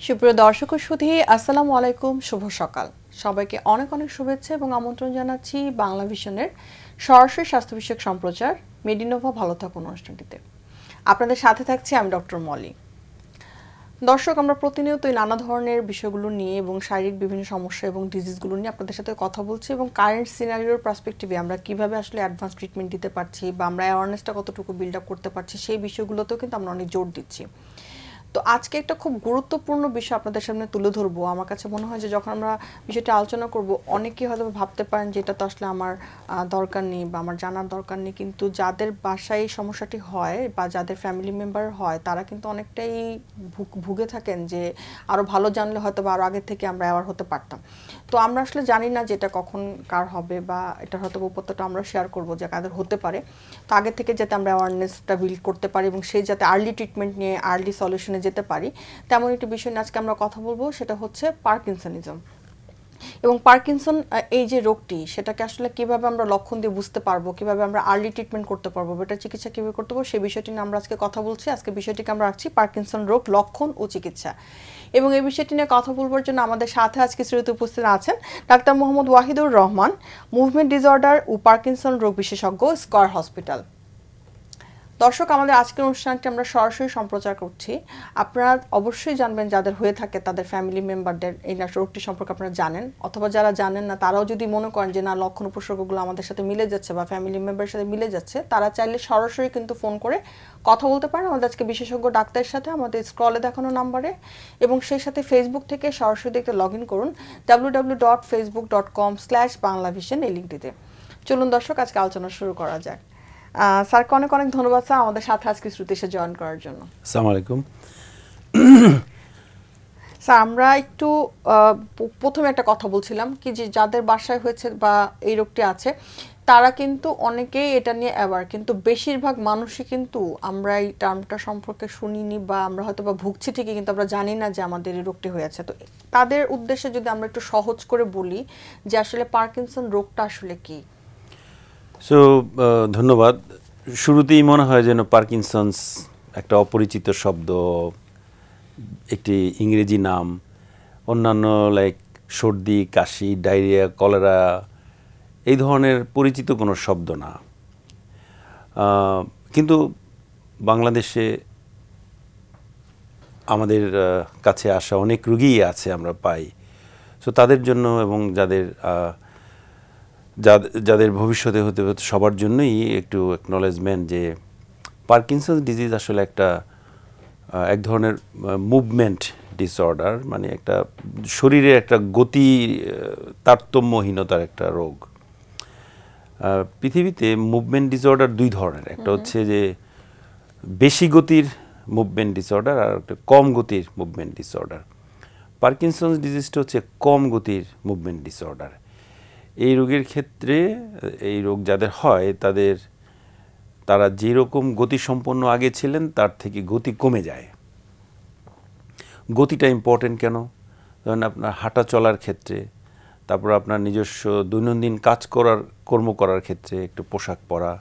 সুপ্রিয় দর্শক ও সুধী, আসসালামু আলাইকুম, শুভ সকাল। সবাইকে অনেক অনেক শুভেচ্ছা এবং আমন্ত্রণ জানাচ্ছি বাংলা ভিশনের সরাসরি স্বাস্থ্য বিষয়ক সম্প্রচার মেডিনোভা ভালো থাকুন অনুষ্ঠানটিতে। আপনাদের সাথে থাকছি আমি ডক্টর মলি। দর্শক, আমরা প্রতিনিয়তই নানা ধরনের বিষয়গুলো নিয়ে এবং শারীরিক বিভিন্ন সমস্যা এবং ডিজিজগুলো নিয়ে আপনাদের সাথে কথা বলছি এবং কারেন্ট সিনারিওর পার্সপেক্টিভে আমরা কিভাবে আসলে অ্যাডভান্স ট্রিটমেন্ট দিতে পারছি বা আমরা অ্যাওয়ারনেসটা কতটুকু বিল্ড আপ করতে পারছি সেই বিষয়গুলোতেও কিন্তু আমরা অনেক জোর দিচ্ছি। তো আজকে একটা খুব গুরুত্বপূর্ণ বিষয় আপনাদের সামনে তুলে ধরবো। আমার কাছে মনে হয় যে যখন আমরা বিষয়টা আলোচনা করব, অনেকেই হয়তো ভাবতে পারেন যে এটা তো আসলে আমার দরকার নেই বা আমার জানার দরকার নেই, কিন্তু যাদের বাসায় এই সমস্যাটি হয় বা যাদের ফ্যামিলি মেম্বার হয় তারা কিন্তু অনেকটাই ভুগে থাকেন যে আরও ভালো জানলে হয়তো বা আরও আগের থেকে আমরা অ্যাওয়ার হতে পারতাম। তো আমরা আসলে জানি না যে এটা কখন কার হবে বা এটা হয়তো উপত্যটা আমরা শেয়ার করবো যে কাদের হতে পারে। তো আগে থেকে যাতে আমরা অ্যাওয়ারনেসটা বিল্ড করতে পারি এবং সেই যাতে আর্লি ট্রিটমেন্ট নিয়ে আর্লি সলিউশনে যেতে পারি, তেমন একটি বিষয় নিয়ে আজকে আমরা কথা বলবো। সেটা হচ্ছে পার্কিনসনিজম। এবং পার্কিনসন এই যে রোগটি, সেটাকে আসলে কিভাবে আমরা লক্ষণ দিয়ে বুঝতে পারবো, কিভাবে আমরা আর্লি ট্রিটমেন্ট করতে পারবো, এটার চিকিৎসা কিভাবে করতে পারবো, সেই বিষয়টি নিয়ে আমরা আজকে কথা বলছি। আজকে বিষয়টিকে আমরা রাখছি পার্কিনসন রোগ লক্ষণ ও চিকিৎসা। এবং এই বিষয়টি নিয়ে কথা বলবার জন্য আমাদের সাথে আজকে শ্রুতি উপস্থিত আছেন doctor Mohammad Wahidur Rahman, movement disorder ও পার্কিনসন রোগ বিশেষজ্ঞ, স্কয়ার হসপিটাল। দর্শক, আমাদের আজকের অনুষ্ঠানটি আমরা সরাসরি সম্প্রচার করছি। আপনারা অবশ্যই জানবেন, যাদের হয়ে থাকে তাদের ফ্যামিলি মেম্বারদের এই রোগটি সম্পর্কে আপনারা জানেন, অথবা যারা জানেন না তারাও যদি মনে করেন যে না লক্ষণ উপসর্গগুলো আমাদের সাথে মিলে যাচ্ছে বা ফ্যামিলি মেম্বারের সাথে মিলে যাচ্ছে, তারা চাইলে সরাসরি কিন্তু ফোন করে কথা বলতে পারেন আমাদের আজকে বিশেষজ্ঞ ডাক্তারের সাথে আমাদের স্ক্রলে দেখানো নাম্বারে। এবং সেই সাথে ফেসবুক থেকে সরাসরি দেখতে লগ ইন করুন www.facebook.com/banglavision এই লিঙ্কটিতে। চলুন দর্শক, আজকে আলোচনা শুরু করা যাক। স্যারকে অনেক অনেক ধন্যবাদ স্যার আমাদের সাথে আজকে শ্রুতি এসে জয়েন করার জন্য। আসসালামু আলাইকুম। স্যার, আমরা একটু প্রথমে একটা কথা বলছিলাম কি যে যাদের বাসায় হয়েছে বা এই রোগটি আছে তারা কিন্তু অনেকেই এটা নিয়ে অ্যাওয়ার, কিন্তু বেশিরভাগ মানুষই কিন্তু আমরা এই টার্মটা সম্পর্কে শুনিনি বা আমরা হয়তো বা ভুগছি ঠিকই, কিন্তু আমরা জানি না যে আমাদের এই রোগটি হয়েছে। তো তাদের উদ্দেশ্যে যদি আমরা একটু সহজ করে বলি যে আসলে পার্কিনসন রোগটা আসলে কি। ধন্যবাদ। শুরুতেই মনে হয় যেন পার্কিনসন্স একটা অপরিচিত শব্দ, একটি ইংরেজি নাম। অন্যান্য লাইক সর্দি, কাশি, ডায়রিয়া, কলেরা এই ধরনের পরিচিত কোনো শব্দ না। কিন্তু বাংলাদেশে আমাদের কাছে আসা অনেক রোগীই আছে, আমরা পাই। সো তাদের জন্য এবং যাদের ভবিষ্যতে হতে হতে সবার জন্যই একটু অ্যাকনলেজমেন্ট যে পার্কিনসন্স ডিজিজ আসলে এক ধরনের মুভমেন্ট ডিসঅর্ডার, মানে একটা শরীরের একটা গতি তারতম্যহীনতার একটা রোগ। পৃথিবীতে মুভমেন্ট ডিসঅর্ডার দুই ধরনের, একটা হচ্ছে যে বেশি গতির মুভমেন্ট ডিসঅর্ডার আর একটা কম গতির মুভমেন্ট ডিসঅর্ডার। পার্কিনসন্স ডিজিজটা হচ্ছে কম গতির মুভমেন্ট ডিসঅর্ডার। এই রোগের ক্ষেত্রে, এই রোগ যাদের হয় তারা যেরকম গতিসম্পন্ন আগে ছিলেন তার থেকে গতি কমে যায়। গতিটা ইম্পর্টেন্ট কেন? ধরেন আপনার হাঁটা চলার ক্ষেত্রে, তারপর আপনার নিজস্ব দৈনন্দিন কর্ম করার ক্ষেত্রে একটু পোশাক পরা,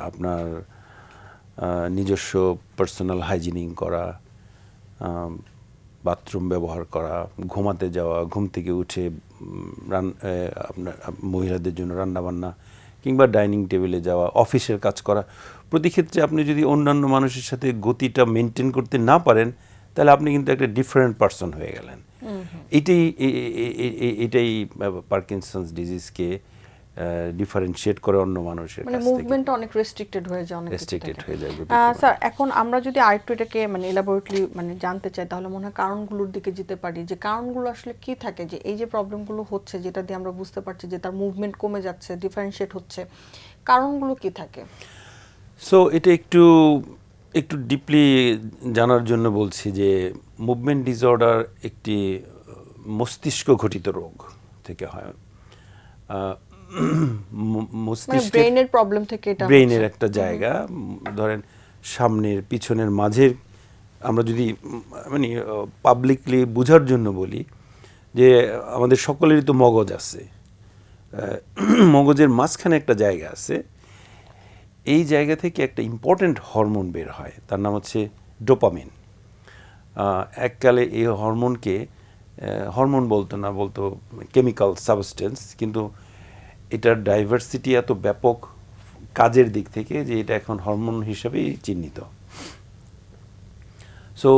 আপনার নিজস্ব পার্সোনাল হাইজিনিং করা, বাথরুম ব্যবহার করা, ঘুমাতে যাওয়া, ঘুম থেকে উঠে আপনার মহিলাদের জন্য রান্নাবান্না কিংবা ডাইনিং টেবিলে যাওয়া, অফিসের কাজ করা, প্রতি ক্ষেত্রে আপনি যদি অন্যান্য মানুষের সাথে গতিটা মেনটেন করতে না পারেন তাহলে আপনি কিন্তু একটা ডিফারেন্ট পারসন হয়ে গেলেন। এটাই পার্কিনসন্স ডিজিজকে ডিফারেন্সিয়েট করে অন্য মানুষের কাছ থেকে। মানে মুভমেন্ট অনেক রেস্ট্রিক্টেড হয়ে যায়, অনেক রেস্ট্রিক্টেড হয়ে যায়। স্যার, এখন আমরা যদি আরেকটু এটাকে মানে এলাবোরেটলি মানে জানতে চাই, তাহলে মনে হয় কারণগুলোর দিকে যেতে পারি যে কারণগুলো আসলে কি থাকে, যে এই যে প্রবলেমগুলো হচ্ছে যেটা দিয়ে আমরা বুঝতে পারছি যে তার মুভমেন্ট কমে যাচ্ছে, ডিফারেন্সিয়েট হচ্ছে, কারণগুলো কি থাকে? সো এটা একটু ডিপলি জানার জন্য বলছি যে মুভমেন্ট ডিসঅর্ডার একটি মস্তিষ্ক ঘটিত রোগ থেকে হয়। ব্রেইনের প্রবলেম থেকে এটা ব্রেইনের একটা জায়গা, ধরেন সামনের পিছনের মাঝের, আমরা যদি মানে পাবলিকলি বোঝার জন্য বলি যে আমাদের সকলেরই তো মগজ আছে, মগজের মাঝখানে একটা জায়গা আছে। এই জায়গা থেকে একটা ইম্পর্ট্যান্ট হরমোন বের হয়, তার নাম হচ্ছে ডোপামিন। এককালে এই হরমোনকে হরমোন বলতো না, বলতো কেমিক্যাল সাবস্টেন্স, কিন্তু এটার ডাইভার্সিটি এত ব্যাপক কাজের দিক থেকে যে এটা এখন হরমোন হিসেবেই চিহ্নিত। সো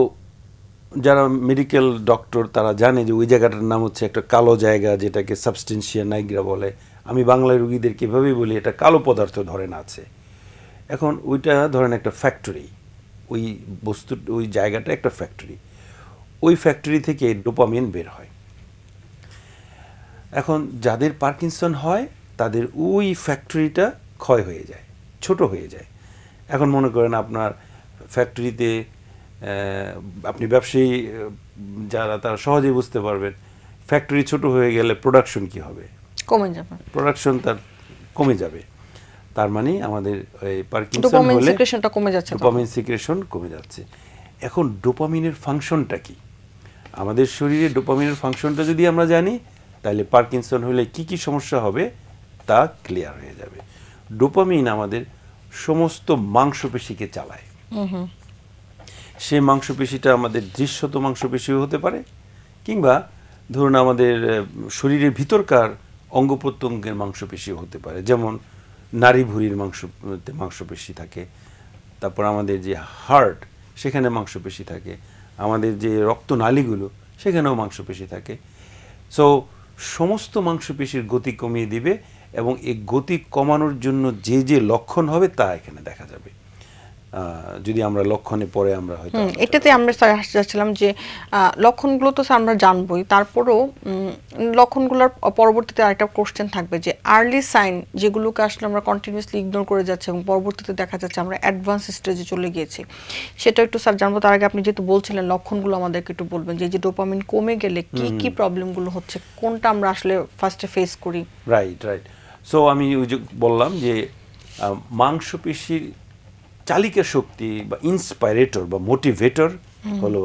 যারা মেডিকেল ডক্টর তারা জানে যে ওই জায়গাটার নাম হচ্ছে একটা কালো জায়গা, যেটাকে সাবস্টেন্সিয়া নাইগ্রা বলে। আমি বাংলায় রুগীদেরকে এভাবেই বলি, এটা কালো পদার্থ ধরেন আছে। এখন ওইটা ধরেন একটা ফ্যাক্টরি, ওই বস্তু ওই জায়গাটা একটা ফ্যাক্টরি, ওই ফ্যাক্টরি থেকে ডোপামিন বের হয়। এখন যাদের পার্কিনসন হয় তাদের ওই ফ্যাক্টরিটা ক্ষয় হয়ে যায়, ছোট হয়ে যায়। এখন মনে করেন আপনার ফ্যাক্টরিতে আপনি ব্যবসায়ী যারা তারা সহজেই বুঝতে পারবেন, ফ্যাক্টরি ছোট হয়ে গেলে প্রোডাকশন কি হবে? কমে যাবে, প্রোডাকশন তার কমে যাবে। তার মানে আমাদের এই পার্কিনসন ডোপামিন হলে সিক্রেশনটা কমে যাচ্ছে, ডোপামিন সিক্রেশন কমে যাচ্ছে। এখন ডোপামিনের ফাংশনটা কি? আমাদের শরীরে ডোপামিনের ফাংশনটা যদি আমরা জানি, তাহলে পার্কিনসন হলে কি কি সমস্যা হবে তা ক্লিয়ার হয়ে যাবে। ডোপামিন আমাদের সমস্ত মাংসপেশিকে চালায়। সেই মাংসপেশিটা আমাদের দৃশ্যত মাংসপেশিও হতে পারে, কিংবা ধরুন আমাদের শরীরের ভিতরকার অঙ্গ প্রত্যঙ্গের মাংসপেশিও হতে পারে। যেমন নাড়ি ভুঁড়ির মাংসপেশি থাকে, তারপর আমাদের যে হার্ট সেখানে মাংসপেশি থাকে, আমাদের যে রক্তনালীগুলো সেখানেও মাংসপেশি থাকে। সো সমস্ত মাংসপেশির গতি কমিয়ে দিবে, এবং এই গতি কমানোর জন্য যে যে লক্ষণ হবে তা এখানে দেখা যাবে। যদি আমরা লক্ষণে পরে আমরা হয়তো এটাতে আমরা স্যার আসতে যাচ্ছিলাম যে লক্ষণগুলো তো স্যার আমরা জানবই, তারপরেও লক্ষণগুলোর পরবর্তীতে আরেকটা কোশ্চেন থাকবে যে আর্লি সাইন যেগুলোকে আসলে আমরা কন্টিনিউয়াসলি ইগনোর করে যাচ্ছি এবং পরবর্তীতে দেখা যাচ্ছে আমরা অ্যাডভান্স স্টেজে চলে গিয়েছি, সেটা একটু স্যার জানবো। তার আগে আপনি যেহেতু বলছিলেন লক্ষণগুলো আমাদেরকে একটু বলবেন যে যে ডোপামিন কমে গেলে কি কি প্রবলেমগুলো হচ্ছে, কোনটা আমরা আসলে ফার্স্টে ফেস করি। রাইট। সো আমি ওই যে বললাম যে মাংসপেশির চালিকা শক্তি বা ইন্সপাইরেটর বা মোটিভেটর হলো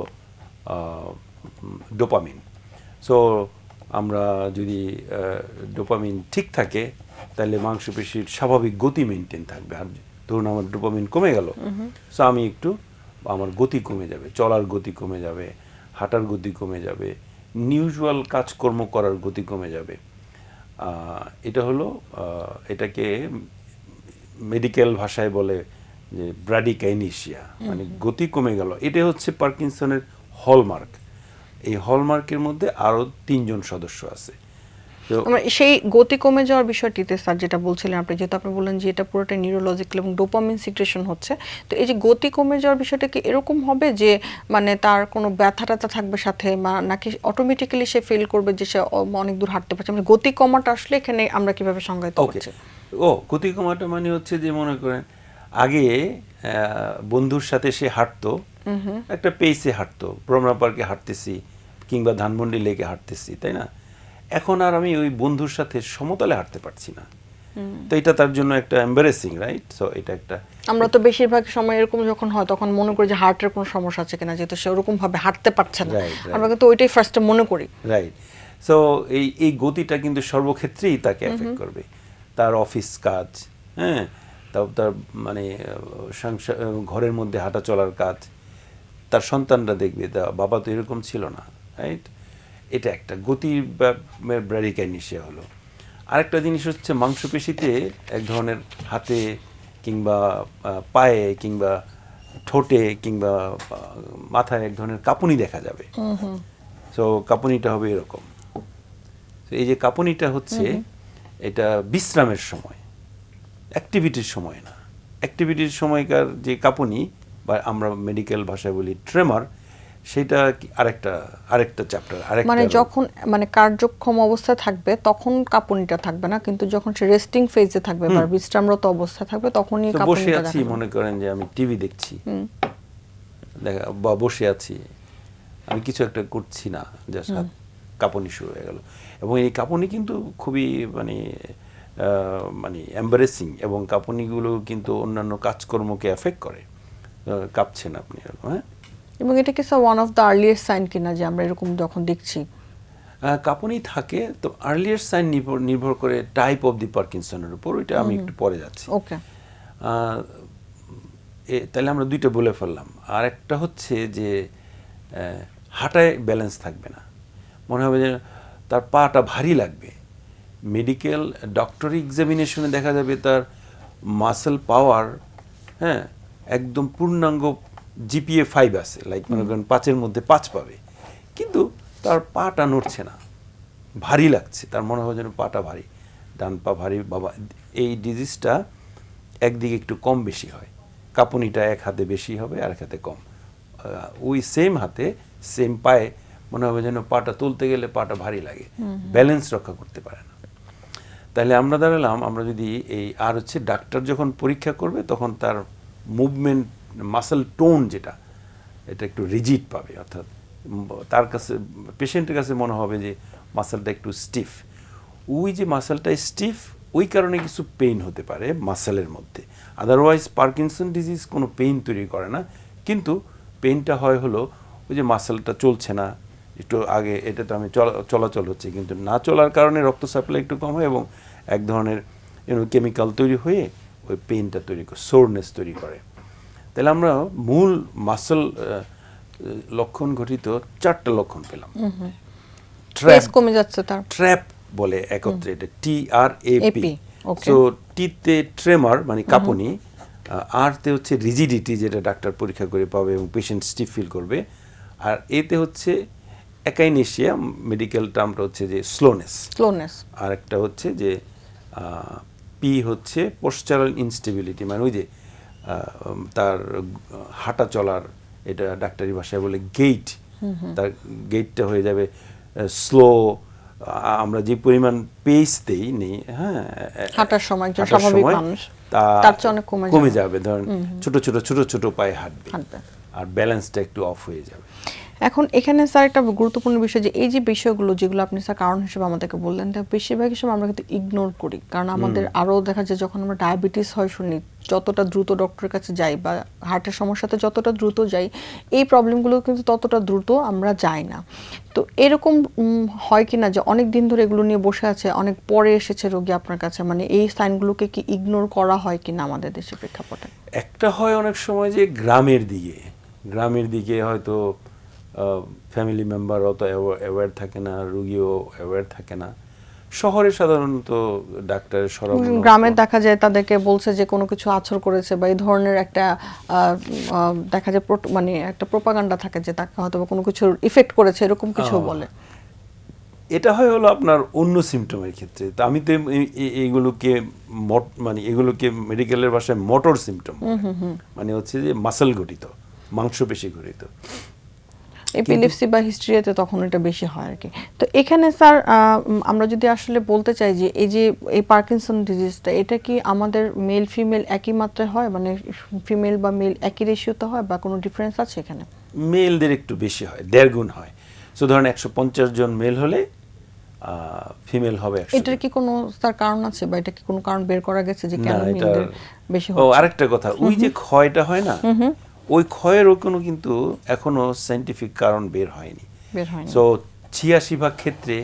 ডোপামিন। সো আমরা যদি ডোপামিন ঠিক থাকে তাহলে মাংসপেশির স্বাভাবিক গতি মেনটেন থাকবে। আর ধরুন আমার ডোপামিন কমে গেল, সো আমি একটু আমার গতি কমে যাবে, চলার গতি কমে যাবে, হাঁটার গতি কমে যাবে, নিউজুয়াল কাজকর্ম করার গতি কমে যাবে। এটা হলো এটাকে মেডিকেল ভাষায় বলে যে ব্র্যাডিকাইনেশিয়া, মানে গতি কমে গেল। এটা হচ্ছে পার্কিনসনের হলমার্ক। এই হলমার্কের মধ্যে আরো 3 জন সদস্য আছে। সেই গতি কমে যাওয়ার বিষয়টিতে স্যার যেটা বলছিলেন আপনি, যেহেতু আপনি বললেন যে এটা পুরোটা নিউরোলজিক্যাল এবং ডোপামিন সিক্রেশন হচ্ছে, তো এই যে গতি কমে যাওয়ার বিষয়টা কি এরকম হবে যে মানে তার কোনো ব্যথা ট্যাথা থাকবে সাথে, বা নাকি অটোমেটিক্যালি সে ফিল করবে যে সে অনেক দূর হাঁটতে পারছে? মানে গতি কমাটা আসলে এখানে আমরা কিভাবে সংজ্ঞায়িত করছি? গতি কমাটা মানে হচ্ছে যে মনে করেন আগে বন্ধুর সাথে সে হাঁটতো, একটা পেসে হাঁটতো, ব্রহ্মা পার্কে হাঁটতেছি কিংবা ধানমন্ডি লেকে হাঁটতেছি, তাই না? এখন আর আমি ওই বন্ধুর সাথে সমতলে হাঁটতে পারছি না, তো এটা তার জন্য একটা এম্বারেসিং, রাইট? সো এটা একটা, আমরা তো বেশিরভাগ সময় এরকম যখন হয় তখন মনে করি যে হার্টের কোনো সমস্যা আছে কিনা, যেহেতু সে ওরকম ভাবে হাঁটতে পারছে না, আমরা কিন্তু ওইটাই ফার্স্টে মনে করি। রাইট। সো এই গতিটা কিন্তু সর্বক্ষেত্রেই তাকে এফেক্ট করবে। তার অফিস কাজ, হ্যাঁ, তার মানে সংসার, ঘরের মধ্যে হাঁটা চলার কাজ, তার সন্তানরা দেখবে বাবা তো এরকম ছিল না, রাইট? এটা একটা গতির ব্র্যাডিকাইনেশিয়া হলো। আরেকটা জিনিস হচ্ছে মাংসপেশিতে এক ধরনের হাতে কিংবা পায়ে কিংবা ঠোঁটে কিংবা মাথায় এক ধরনের কাঁপুনি দেখা যাবে। সো কাঁপুনিটা হবে এরকম। এই যে কাঁপুনিটা হচ্ছে এটা বিশ্রামের সময়, অ্যাক্টিভিটির সময় না। অ্যাক্টিভিটির সময়কার যে কাঁপুনি বা আমরা মেডিকেল ভাষায় বলি ট্রেমার, সেটা আরেকটা চ্যাপ্টার। মানে যখন মানে কার্যক্ষম অবস্থায় থাকবে তখন কাঁপুনিটা থাকবে না, কিন্তু যখন সে রেস্টিং ফেজে থাকবে বা বিশ্রামরত অবস্থায় থাকবে তখনই কাঁপুনিটা বসে আছি, মনে করেন যে আমি টিভি দেখছি বা বসে আছি, আমি কিছু একটা করছি না, জাস্ট কাঁপুনি শুরু হয়ে গেল। এবং এই কাঁপুনি কিন্তু খুবই মানে এম্বারেসিং, এবং কাঁপুনিগুলো কিন্তু অন্যান্য কাজকর্মকে এফেক্ট করে। কাঁপছেন আপনি এরকম, হ্যাঁ। এবং এটা কি one of the earliest sign কিনা যে আমরা এরকম যখন দেখছি কাঁপুনি থাকে? তো আর্লিয়েস্ট সাইন নির্ভর করে টাইপ অফ দি পার্কিনসনের উপর, ওইটা আমি একটু পরে যাচ্ছি। ওকে, তাহলে আমরা দুইটা বলে ফেললাম। আর একটা হচ্ছে যে হাঁটায় ব্যালেন্স থাকবে না, মনে হবে যে তার পাটা ভারী লাগবে। মেডিকেল ডক্টরি এক্সামিনেশনে দেখা যাবে তার মাসেল পাওয়ার, হ্যাঁ, একদম পূর্ণাঙ্গ জিপিএ 5 আছে, লাইক মনে করেন 5-এর মধ্যে 5 পাবে, কিন্তু তার পাটা নড়ছে না, ভারী লাগছে, তার মনে হয় যেন পাটা ভারী, ডান পা ভারী। বাবা, এই ডিজিজটা একদিকে একটু কম বেশি হয়, কাঁপুনিটা এক হাতে বেশি হবে আর এক হাতে কম। ওই সেম হাতে সেম পায়ে মনে হবে যেন পাটা তুলতে গেলে পাটা ভারী লাগে, ব্যালেন্স রক্ষা করতে পারে না। তাহলে আমরা দাঁড়ালাম, আমরা যদি এই আর হচ্ছে ডাক্তার যখন পরীক্ষা করবে তখন তার মুভমেন্ট মাসেল টোন যেটা, এটা একটু রিজিড পাবে, অর্থাৎ তার কাছে পেশেন্টের কাছে মনে হবে যে মাসেলটা একটু স্টিফ। ওই যে মাসেলটা স্টিফ, ওই কারণে কিছু পেইন হতে পারে মাসেলের মধ্যে। আদারওয়াইজ পার্কিনসন ডিজিজ কোনো পেইন তৈরি করে না, কিন্তু পেইনটা হয় হলো ওই যে মাসেলটা চলছে না, একটু আগে এটা তো আমি চলাচল হচ্ছে, কিন্তু না চলার কারণে রক্ত সাপ্লাই একটু কম হয় এবং এক ধরনের কেমিক্যাল তৈরি হয়ে ওই পেইনটা তৈরি করে, সোরনেস তৈরি করে। তাহলে আমরা মূল মাসেল লক্ষণ ঘটিত 4টা লক্ষণ পেলাম। ট্র্যাপ কমে যাচ্ছে, তার ট্র্যাপ বলে একত্রে, এটা TRAP। ওকে। সো টিতে ট্রেমার মানে কাঁপুনি, আর তে হচ্ছে রিজিডিটি, যেটা ডাক্তার পরীক্ষা করে পাবে এবং পেশেন্ট স্টিফ ফিল করবে, আর এতে হচ্ছে একাইনেশিয়া, মেডিকেল টার্মটা হচ্ছে যে স্লোনেস, আর একটা হচ্ছে যে পি হচ্ছে পোস্টারাল ইনস্টেবিলিটি, মানে ওই যে তার হাঁটা চলার, এটা ডাক্তারি ভাষায় বলে গেইট, তার গেইটটা হয়ে যাবে স্লো। আমরা যে পরিমাণ পেস দেই নেই, হ্যাঁ, হাঁটার সময় একজন স্বাভাবিক মানুষ তার চেয়ে অনেক কমে যাবে, ধরেন ছোট ছোট পায়ে হাঁটবে আর ব্যালেন্সটা একটু অফ হয়ে যাবে। এখন এখানে স্যার একটা গুরুত্বপূর্ণ বিষয়, যে এই যে বিষয়গুলো যেগুলো আপনি স্যার কারণ হিসেবে আমাদেরকে বললেন, তা বেশিরভাগ সময় আমরা কিন্তু ইগনোর করি, কারণ আমাদের আরও দেখা যায় যখন আমরা ডায়াবেটিস হয় শুনি, যতটা দ্রুত ডক্টরের কাছে যাই বা হার্টের সমস্যাতে যতটা দ্রুত যাই, এই প্রবলেমগুলো কিন্তু ততটা দ্রুত আমরা যাই না। তো এরকম হয় কি না যে অনেক দিন ধরে এগুলো নিয়ে বসে আছে, অনেক পরে এসেছে রোগী আপনার কাছে, মানে এই সাইনগুলোকে কি ইগনোর করা হয় কি না আমাদের দেশের প্রেক্ষাপটে? একটা হয় অনেক সময় যে গ্রামের দিকে হয়তো ফ্যামিলি মেম্বার অত অ্যাওয়্যার থাকে না, রুগীও অ্যাওয়্যার থাকে না। শহরে সাধারণত ডাক্তারের সরবরাহ, গ্রামে দেখা যায় তাদেরকে বলছে যে কোনো কিছু আছর করেছে বা এই ধরনের একটা দেখা যায় মানে একটা প্রোপাগান্ডা থাকে যে তাকে হয়তো কোনো কিছু ইফেক্ট করেছে, এরকম কিছু বলে। এটা হয় হলো আপনার অন্য সিমটমের ক্ষেত্রে। তো আমি তো এইগুলোকে মানে এগুলোকে মেডিকেলের ভাষায় মোটর সিমটম, মানে হচ্ছে যে মাসেল গঠিত, মাংসপেশি গঠিত। এপিলেপসি বা হিস্ট্রিয়াতে তখন এটা বেশি হয় আর কি। তো এখানে স্যার আমরা যদি আসলে বলতে চাই যে এই পার্কিনসন ডিজিজটা, এটা কি আমাদের মেল ফিমেল একই মাত্রায় হয়, মানে ফিমেল বা মেল একই রেশিওতে হয় বা কোনো ডিফারেন্স আছে এখানে? মেলদের একটু বেশি হয়, 1.5 গুণ হয়। সো ধরেন 150 জন মেল হলে ফিমেল হবে 100। এটার কি কোনো তার কারণ আছে বা এটা কি কোনো কারণ বের করা গেছে যে কেন মেলদের বেশি হয়? আরেকটা কথা, ওই যে ক্ষয়টা হয় না, ওই ক্ষয়েরও কোনো কিন্তু এখনো সায়েন্টিফিক কারণ বের হয়নি। সো 86% ক্ষেত্রে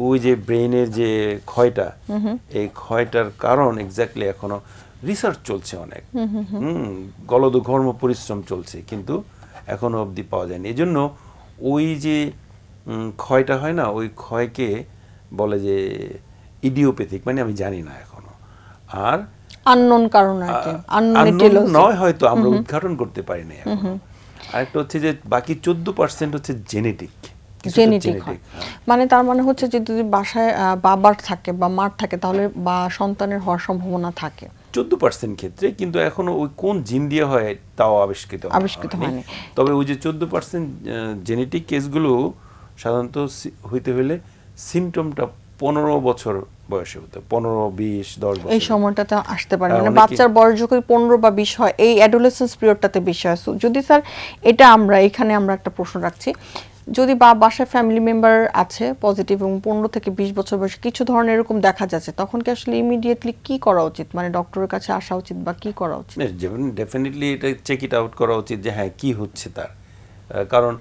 ওই যে ব্রেনের যে ক্ষয়টা, এই ক্ষয়টার কারণ এক্স্যাক্টলি এখনো রিসার্চ চলছে অনেক, গলদঘর্ম পরিশ্রম চলছে, কিন্তু এখনো অবধি পাওয়া যায়নি। এই জন্য ওই যে ক্ষয়টা হয় না, ওই ক্ষয়কে বলে যে ইডিওপ্যাথিক, মানে আমি জানি না এখনো, আর আননোন কারণ আর কি, আননোন নয়, হয়তো আমরা উদ্ঘাটন করতে পারি না এখনো। আরেকটা হচ্ছে যে বাকি 14% হচ্ছে জেনেটিক হয়। মানে তার মানে হচ্ছে যে যদি বাসায় বাবার থাকে বা মার থাকে তাহলে বা সন্তানের হওয়ার সম্ভাবনা থাকে 14% ক্ষেত্রে, কিন্তু এখনো ওই কোন জিন দিয়ে হয় তাও আবিষ্কৃত হয়নি। তবে ওই যে 14% জেনেটিক কেসগুলো সাধারণত হইতে হলে সিমটমটা 15 বছর বয়সে হতে, 15, 20, 10 বছর এই সময়টাতে আসতে পারে, মানে বাচ্চার বয়স যখন 15 বা 20 হয়, এই অ্যাডোলেসেন্স পিরিয়ডটাতে বেশি হয়। যদি স্যার এটা এখানে আমরা একটা প্রশ্ন রাখছি, যদি বাসায় ফ্যামিলি মেম্বার আছে পজিটিভ এবং 15 থেকে 20 বছর বয়সে কিছু ধরনের এরকম দেখা যাচ্ছে, তখন কি আসলে ইমিডিয়েটলি কি করা উচিত, মানে ডক্টরের কাছে আসা উচিত বা কি করা উচিত? ডেফিনেটলি এটা চেক ইট আউট করা উচিত যে হ্যাঁ কি হচ্ছে তার, কারণ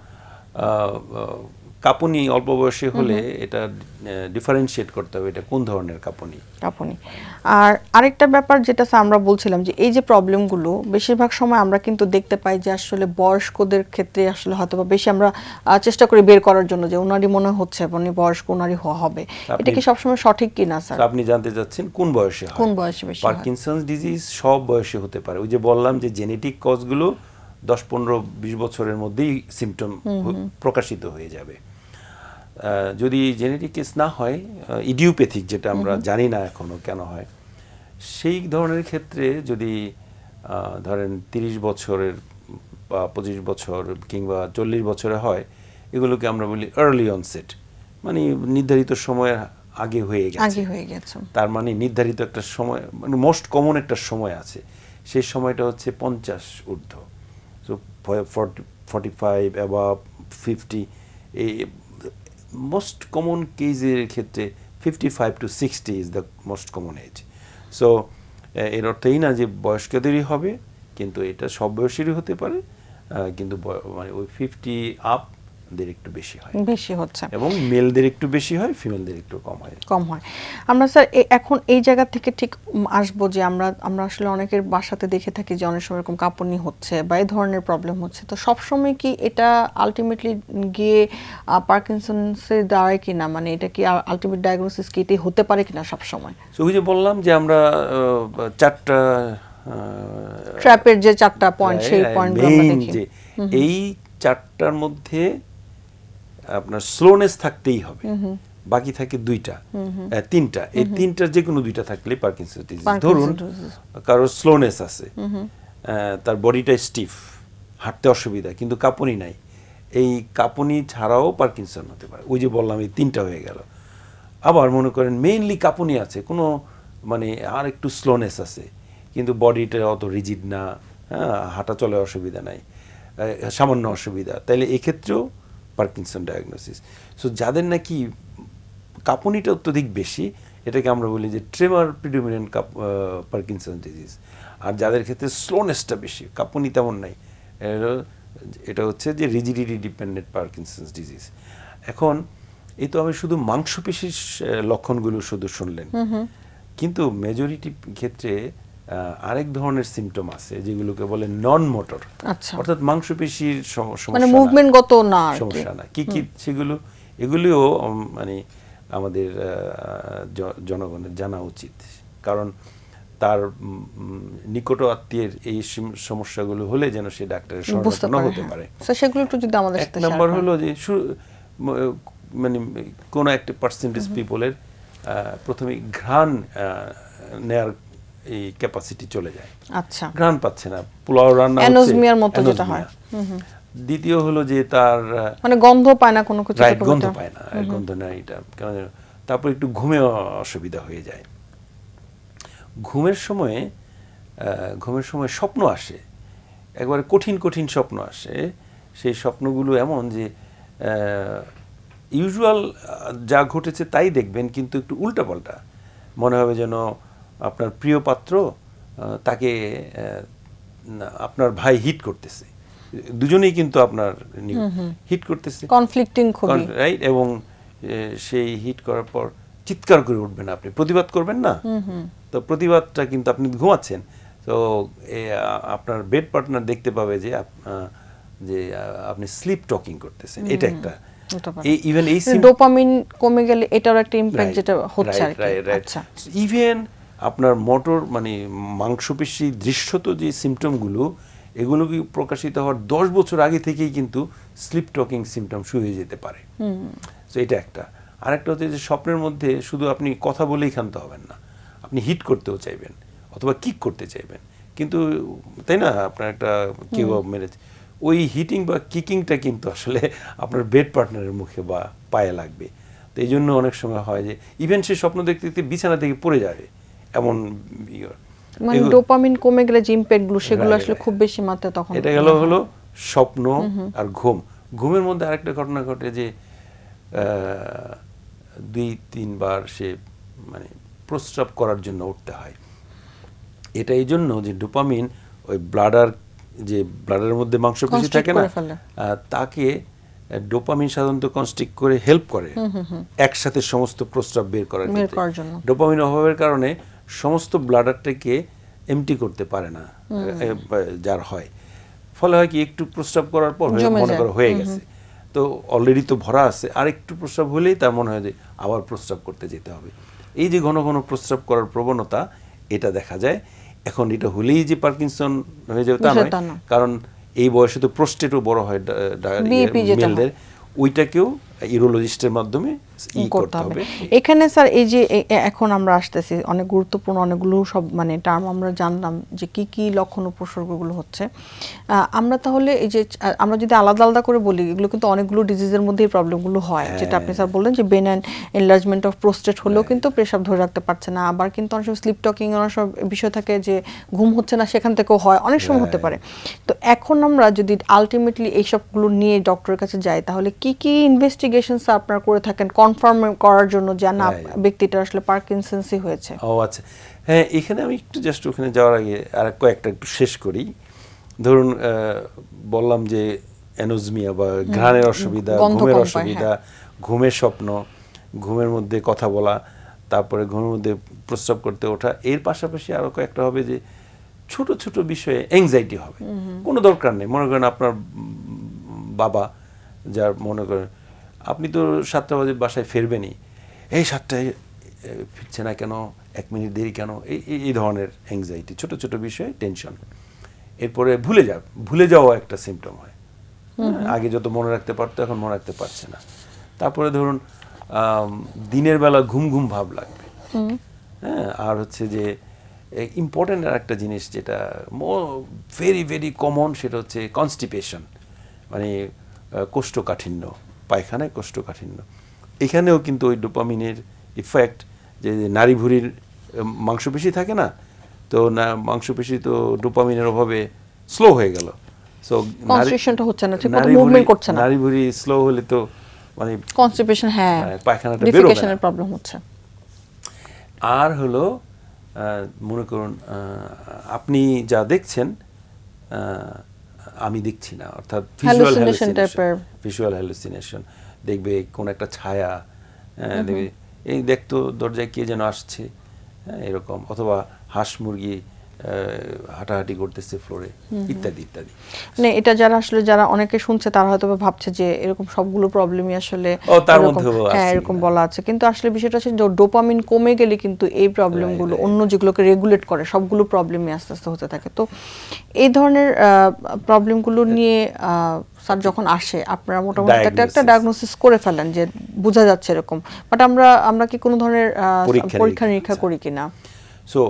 কাঁপুনি অল্প বয়সে হলে এটা ডিফারেন্সিয়েট করতে হবে এটা কোন ধরনের কাঁপুনি। আর আরেকটা ব্যাপার যেটা আমরা বলছিলাম যে এই যে প্রবলেমগুলো বেশিরভাগ সময় আমরা কিন্তু দেখতে পাই যে আসলে বয়স্কদের ক্ষেত্রে আসলে হয়তো বা বেশি আমরা চেষ্টা করি বের করার জন্য যে ওনারই মনে হচ্ছে উনি বয়স্ক, ওনারই হবে। এটা কি সবসময় সঠিক কি না স্যার? আপনি জানতে চাচ্ছেন কোন বয়সে হয়? কোন বয়সে বেশি হয়? পার্কিনসন্স ডিজিজ সব বয়সে হতে পারে। ওই যে বললাম যে জেনেটিক কজগুলো 10-15-20 বছরের মধ্যেই সিমটম প্রকাশিত হয়ে যাবে। যদি জেনেটিক কেস না হয়, ইডিওপ্যাথিক যেটা আমরা জানি না এখনো কেন হয়, সেই ধরনের ক্ষেত্রে যদি ধরেন 30 বছরের বা 25 বছর কিংবা 40 বছরে হয়, এগুলোকে আমরা বলি আর্লি অনসেট, মানে নির্ধারিত সময়ের আগে হয়ে গেছে। তার মানে নির্ধারিত একটা সময়, মানে মোস্ট কমন একটা সময় আছে, সেই সময়টা হচ্ছে 50 ঊর্ধ্ব। সো 45 অ্যাবাভ 50, এই মোস্ট কমন কেজের ক্ষেত্রে 55 to 60 is the most common age. So এর অর্থ এই না যে বয়স্কদেরই হবে, কিন্তু এটা সব বয়সেরই হতে পারে, কিন্তু মানে ওই 50 আপ দের একটু বেশি হচ্ছে এবং মেলদের একটু বেশি হয়, ফিমেলদের একটু কম হয়। আমরা স্যার এখন এই জায়গা থেকে ঠিক আসবো যে আমরা আসলে অনেকের বাসাতে দেখে থাকি যে অনেক সময় এরকম কাঁপুনি হচ্ছে বা এই ধরনের প্রবলেম হচ্ছে, তো সব সময় কি এটা আলটিমেটলি গিয়ে পার্কিনসন্সের দাঁড়ায় কিনা, মানে এটা কি আলটিমেট ডায়াগনোসিস কি এটাই হতে পারে কিনা সব সময়? সো ওই যে বললাম যে আমরা 4টা ট্র্যাপের যে 4টা পয়েন্ট, সেই পয়েন্টগুলো আমরা দেখি। এই 4টার মধ্যে আপনার স্লোনেস থাকতেই হবে, বাকি থাকে 2টা 3টা, এই 3টার যে কোনো 2টা থাকলে পার্কিনসন্স ডিজিজ। ধরুন কারোর স্লোনেস আছে, তার বডিটা স্টিফ, হাঁটতে অসুবিধা, কিন্তু কাঁপুনি নাই, এই কাঁপুনি ছাড়াও পার্কিনসন হতে পারে। ওই যে বললাম এই 3টা হয়ে গেল। আবার মনে করেন মেইনলি কাঁপুনি আছে, কোনো মানে আর একটু স্লোনেস আছে, কিন্তু বডিটা অত রিজিড না, হাঁটা চলে অসুবিধা নাই, সামান্য অসুবিধা, তাইলে এক্ষেত্রেও পার্কিনসন ডায়াগনোসিস। সো যাদের নাকি কাঁপুনিটা অত্যধিক বেশি, এটাকে আমরা বলি যে ট্রেমার প্রিডোমিনেন্ট পার্কিনসন ডিজিজ। আর যাদের ক্ষেত্রে স্লোনেসটা বেশি, কাঁপুনি তেমন নাই, এটা হচ্ছে যে রিজিডিটি ডিপেন্ডেন্ট পার্কিনসন্স ডিজিজ। এখন এই তো আমি শুধু মাংসপেশির লক্ষণগুলো শুধু শুনলেন, কিন্তু মেজরিটি ক্ষেত্রে আরেক ধরনের সিমটম আছে যেগুলোকে বলে নন মোটর, অর্থাৎ মাংসপেশির মানে মুভমেন্টগত না, সমস্যা না। কি কি সেগুলো? এগুলিও মানে আমাদের জনগণের জানা উচিত, কারণ তার নিকট আত্মীয়ের এই সমস্যাগুলো হলে যেন সে ডাক্তারের শরণাপন্ন হতে পারে। সেগুলো একটু যদি আমাদের সাথে শেয়ার করেন। নাম্বার হলো যে মানে কোন একটা পার্সেন্টেজ পিপলের প্রথমে ঘ্রাণ নেয়ার এই ক্যাপাসিটি চলে যায়, আচ্ছা, ঘ্রাণ পাচ্ছে না, পোলাও রান্না হচ্ছে, অ্যানোজমিয়ার মতো যেটা হয়। দ্বিতীয় হলো যে তার মানে গন্ধ পায় না, কোনো কিছু গন্ধ পায় না, গন্ধ নাই, এটা কেন। তারপর একটু ঘুমে অসুবিধা হয়ে যায়। ঘুমের সময় স্বপ্ন আসে, একবারে কঠিন কঠিন স্বপ্ন আসে। সেই স্বপ্নগুলো এমন যে ইউজুয়াল যা ঘটেছে তাই দেখবেন, কিন্তু একটু উল্টাপাল্টা মনে হবে, যেন আপনার প্রিয় পাত্র তাকে আপনার ভাই হিট করতেছে, দুজনেই কিন্তু আপনার হিট করতেছে, কনফ্লিক্টিং খুবই, রাইট? এবং সেই হিট করার পর চিৎকার করে উঠবেন, আপনি প্রতিবাদ করবেন না, তো প্রতিবাদটা কিন্তু আপনি ঘুমাচ্ছেন, তো আপনার বেড পার্টনার দেখতে পাবে যে আপনি স্লিপ টকিং করতেছেন। এটা একটা ইভেন এই ডোপামিন কমে গেলে এটার একটা ইমপ্যাক্ট যেটা হচ্ছে আর কি। আচ্ছা, ইভেন আপনার মোটর মানে মাংসপেশি দৃশ্যত যে সিমটমগুলো, এগুলো কি প্রকাশিত হওয়ার 10 বছর আগে থেকেই কিন্তু স্লিপ টকিং সিমটম শুরু হয়ে যেতে পারে। তো এটা একটা। আরেকটা হচ্ছে যে স্বপ্নের মধ্যে শুধু আপনি কথা বলেই ক্ষান্ত হবেন না, আপনি হিট করতেও চাইবেন অথবা কিক করতে চাইবেন, কিন্তু তাই না, আপনার একটা কেউ মেরেছে, ওই হিটিং বা কিকিংটা কিন্তু আসলে আপনার বেড পার্টনারের মুখে বা পায়ে লাগবে। তো এই জন্য অনেক সময় হয় যে ইভেন সে স্বপ্ন দেখতে দেখতে বিছানা থেকে পড়ে যাবে, এমন মানে ডোপামিন কমে গেলে যে ইমপ্যাক্টগুলো সেগুলো আসলে খুব বেশি মাত্রায় তখন। এটা হলো স্বপ্ন আর ঘুমের মধ্যে আরেকটা ঘটনা ঘটে যে 2-3 বার সে মানে প্রস্রাব করার জন্য উঠতে হয়। এটা এই জন্য যে ডোপামিন ওই ব্লাডারের মধ্যে মাংসপেশি থাকে না, তাকে ডোপামিন সাধারণত কনস্ট্রিক্ট করে হেল্প করে একসাথে সমস্ত প্রস্রাব বের করার বের ক্ষেত্রে। করার জন্য। ডোপামিন অভাবের কারণে সমস্ত ব্লাডারটাকে এমটি করতে পারে না যার হয়, ফলে হয় কি একটু প্রস্রাব করার পর জমে মনে যায়। করো হয়ে গেছে, তো অলরেডি তো ভরা আছে, আর একটু প্রস্রাব হলেই তার মনে হয় যে আবার প্রস্রাব করতে যেতে হবে। এই যে ঘন ঘন প্রস্রাব করার প্রবণতা, এটা দেখা যায়। এখন এটা হলেই যে পার্কিনসন হয়ে যাবে তা নয়, তা না। কারণ এই বয়সে তো প্রোস্টেটও বড় হয় BAP যেটা মেলদের, ওইটাকেও ইউরোলজিস্টের মাধ্যমে করতে হবে। এখানে স্যার এই যে এখন আমরা আসতেছি অনেক গুরুত্বপূর্ণ অনেকগুলো সব মানে টার্ম আমরা জানলাম যে কি কি লক্ষণ উপসর্গগুলো হচ্ছে। আমরা তাহলে এই যে আমরা যদি আলাদা আলাদা করে বলি, এগুলো কিন্তু অনেকগুলো ডিজিজের মধ্যে এই প্রবলেমগুলো হয়, যেটা আপনি স্যার বললেন যে বেনাইন এনলার্জমেন্ট অফ প্রোস্টেট হলেও কিন্তু পেশাব ধরে রাখতে পারছে না, আবার কিন্তু অনেক সময় স্লিপ টকিং অনেক সব বিষয় থাকে যে ঘুম হচ্ছে না, সেখান থেকেও হয়, অনেক সময় হতে পারে। তো এখন আমরা যদি আলটিমেটলি এইসবগুলো নিয়ে ডক্টরের কাছে যাই, তাহলে কি কি ইনভেস্টিগেশনস আপনারা করে থাকেন কনফার্ম করার জন্য যে না ব্যক্তিটা আসলে পার্কিনসন্সই হয়েছে? ও আচ্ছা, হ্যাঁ, এখানে আমি একটু জাস্ট ওখানে যাওয়ার আগে আর কয়েকটা একটু শেষ করি। ধরুন বললাম যে অ্যানোজমিয়া বা ঘ্রাণের অসুবিধা, ঘুমের অসুবিধা, ঘুমের স্বপ্ন, ঘুমের মধ্যে কথা বলা, তারপরে ঘুমের মধ্যে প্রস্রাব করতে ওঠা, এর পাশাপাশি আরও কয়েকটা হবে যে ছোট ছোট বিষয়ে অ্যাংজাইটি হবে, কোনো দরকার নেই। মনে করেন আপনার বাবা, যার মনে করেন আপনি তো 7টা বাজে বাসায় ফিরবেনই, এই 7টায় ফিরছে না কেন, 1 মিনিট দেরি কেন, এই ধরনের অ্যাংজাইটি, ছোট ছোট বিষয়ে টেনশন। এরপরে ভুলে যাওয়া একটা সিমটম হয়, আগে যত মনে রাখতে পারতো এখন মনে রাখতে পারছে না। তারপরে ধরুন দিনের বেলা ঘুম ঘুম ভাব লাগবে, হ্যাঁ। আর হচ্ছে যে ইম্পর্টেন্ট আর একটা জিনিস যেটা ভেরি ভেরি কমন, সেটা হচ্ছে কনস্টিপেশন, মানে কোষ্ঠকাঠিন্য, পায়খানায় কোষ্ঠকাঠিন্য। এখানেও কিন্তু ওই ডোপামিনের ইফেক্ট, যে নাড়ি ভুঁড়ির মাংসপেশি থাকে না, তো মাংসপেশি তো ডোপামিনের অভাবে স্লো হয়ে গেল, সো কনস্ট্রিকশনটা হচ্ছে না, ঠিকমতো মুভমেন্ট করছে না, নাড়ি ভুঁড়ি স্লো হলে তো মানে কনস্টিপেশন, হ্যাঁ, পায়খানাটা ডিফেকেশনের প্রবলেম হচ্ছে। আর হলো মনে করুন আপনি যা দেখছেন আমি দেখছি না, অর্থাৎ ভিজুয়াল হ্যালুসিনেশন, দেখবে কোন একটা ছায়া, দেখবে এই দেখতো দরজায় কে যেন আসছে, এরকম, অথবা হাঁস মুরগি হাঁটাহাঁটি করতেছে ফ্লোরে, ইত্যাদি ইত্যাদি। মানে এটা যারা আসলে যারা অনেকে শুনছে তারা হয়তো ভাবছে যে এরকম সবগুলো প্রবলেমই আসলে তার মধ্যে এরকম বলা আছে, কিন্তু আসলে বিষয়টা হচ্ছে যে ডোপামিন কমে গেলে কিন্তু এই প্রবলেমগুলো অন্য যেগুলোকে রেগুলেট করে সবগুলো প্রবলেমই আস্তে আস্তে হতে থাকে। তো এই ধরনের প্রবলেমগুলো নিয়ে স্যার যখন আসে, আপনারা মোটামুটি একটা ডায়াগনোসিস করে ফেলেন যে বোঝা যাচ্ছে এরকম, বাট আমরা কি কোনো ধরনের পরীক্ষা নিরীক্ষা করি কিনা? সো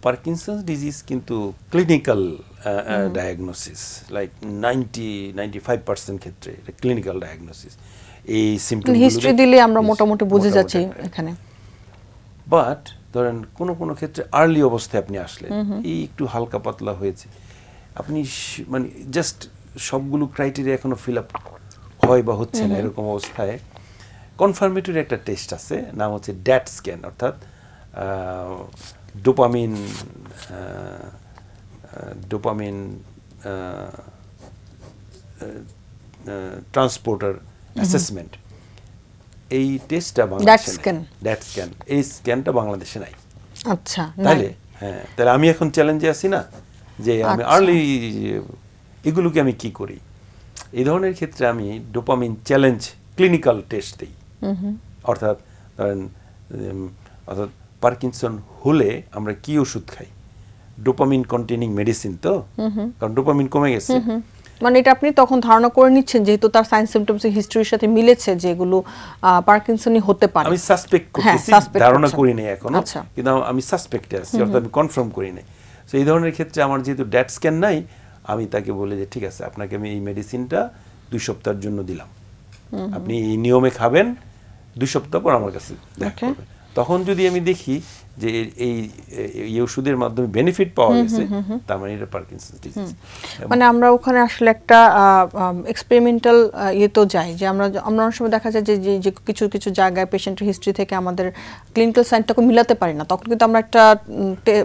পার্কিনসন্স ডিজিজ কিন্তু ক্লিনিক্যাল ডায়াগনোসিস, লাইক 90-95% ক্ষেত্রে এটা ক্লিনিক্যাল ডায়াগনোসিস। এই সিম্পটমগুলো হিস্ট্রি দিলে আমরা মোটামুটি বুঝে যাচ্ছি এখানে। বাট ধরেন কোনো ক্ষেত্রে আর্লি অবস্থায় আপনি আসলেন, এই একটু হালকা পাতলা হয়েছে, আপনি মানে জাস্ট সবগুলো ক্রাইটেরিয়া এখনো ফিল আপ হয় বা হচ্ছে না, এরকম অবস্থায় কনফার্মেটরি একটা টেস্ট আছে, নাম হচ্ছে ড্যাট স্ক্যান, অর্থাৎ ডোপামিন ট্রান্সপোর্টার অ্যাসেসমেন্ট। এই টেস্টটা ড্যাট স্ক্যান, এই স্ক্যানটা বাংলাদেশে নাই। আচ্ছা, তাহলে হ্যাঁ, তাহলে আমি এখন চ্যালেঞ্জে আছি না, যে আমি আর্লি এগুলোকে আমি কি করি। এই ধরনের ক্ষেত্রে আমি ডোপামিন চ্যালেঞ্জ ক্লিনিক্যাল টেস্ট দিই, অর্থাৎ ধরেন পার্কিনসন হলে আমরা কি ওষুধ খাই, ডোপামিন কন্টেনিং মেডিসিন, তো কারণ ডোপামিন কমে গেছে, মানে এটা আপনি তখন ধারণা করে নিচ্ছেন যেহেতু তার সাইন সিম্পটমস এর হিস্ট্রির সাথে মিলেছে যে এগুলো পার্কিনসনই হতে পারে। আমি সাসপেক্ট করতেছি, ধারণা করি নাই এখনো, কিন্তু আমি সাসপেক্টে আছি, অর্থাৎ আমি কনফার্ম করি নাই। সো এই ধরনের ক্ষেত্রে আমার যেহেতু ড্যাট স্ক্যান নাই, আমি তাকে বলি যে ঠিক আছে, আপনাকে আমি এই মেডিসিনটা 2 সপ্তাহের জন্য দিলাম, আপনি এই নিয়মে খাবেন, 2 সপ্তাহ পর আমার কাছে দেখা করবেন। তখন যদি আমি দেখি যে এই ওষুধের মাধ্যমে বেনিফিট পাওয়া গেছে, তার মানে এটা পার্কিনসন্স ডিজিজ। মানে আমরা ওখানে আসলে একটা এক্সপেরিমেন্টাল তো যাই, যে আমরা অনেক সময় দেখা যায় যে কিছু কিছু জায়গায় পেশেন্টের হিস্ট্রি থেকে আমাদের ক্লিনিক্যাল সাইনটাকে মিলাতে পারি না, তখন কিন্তু আমরা একটা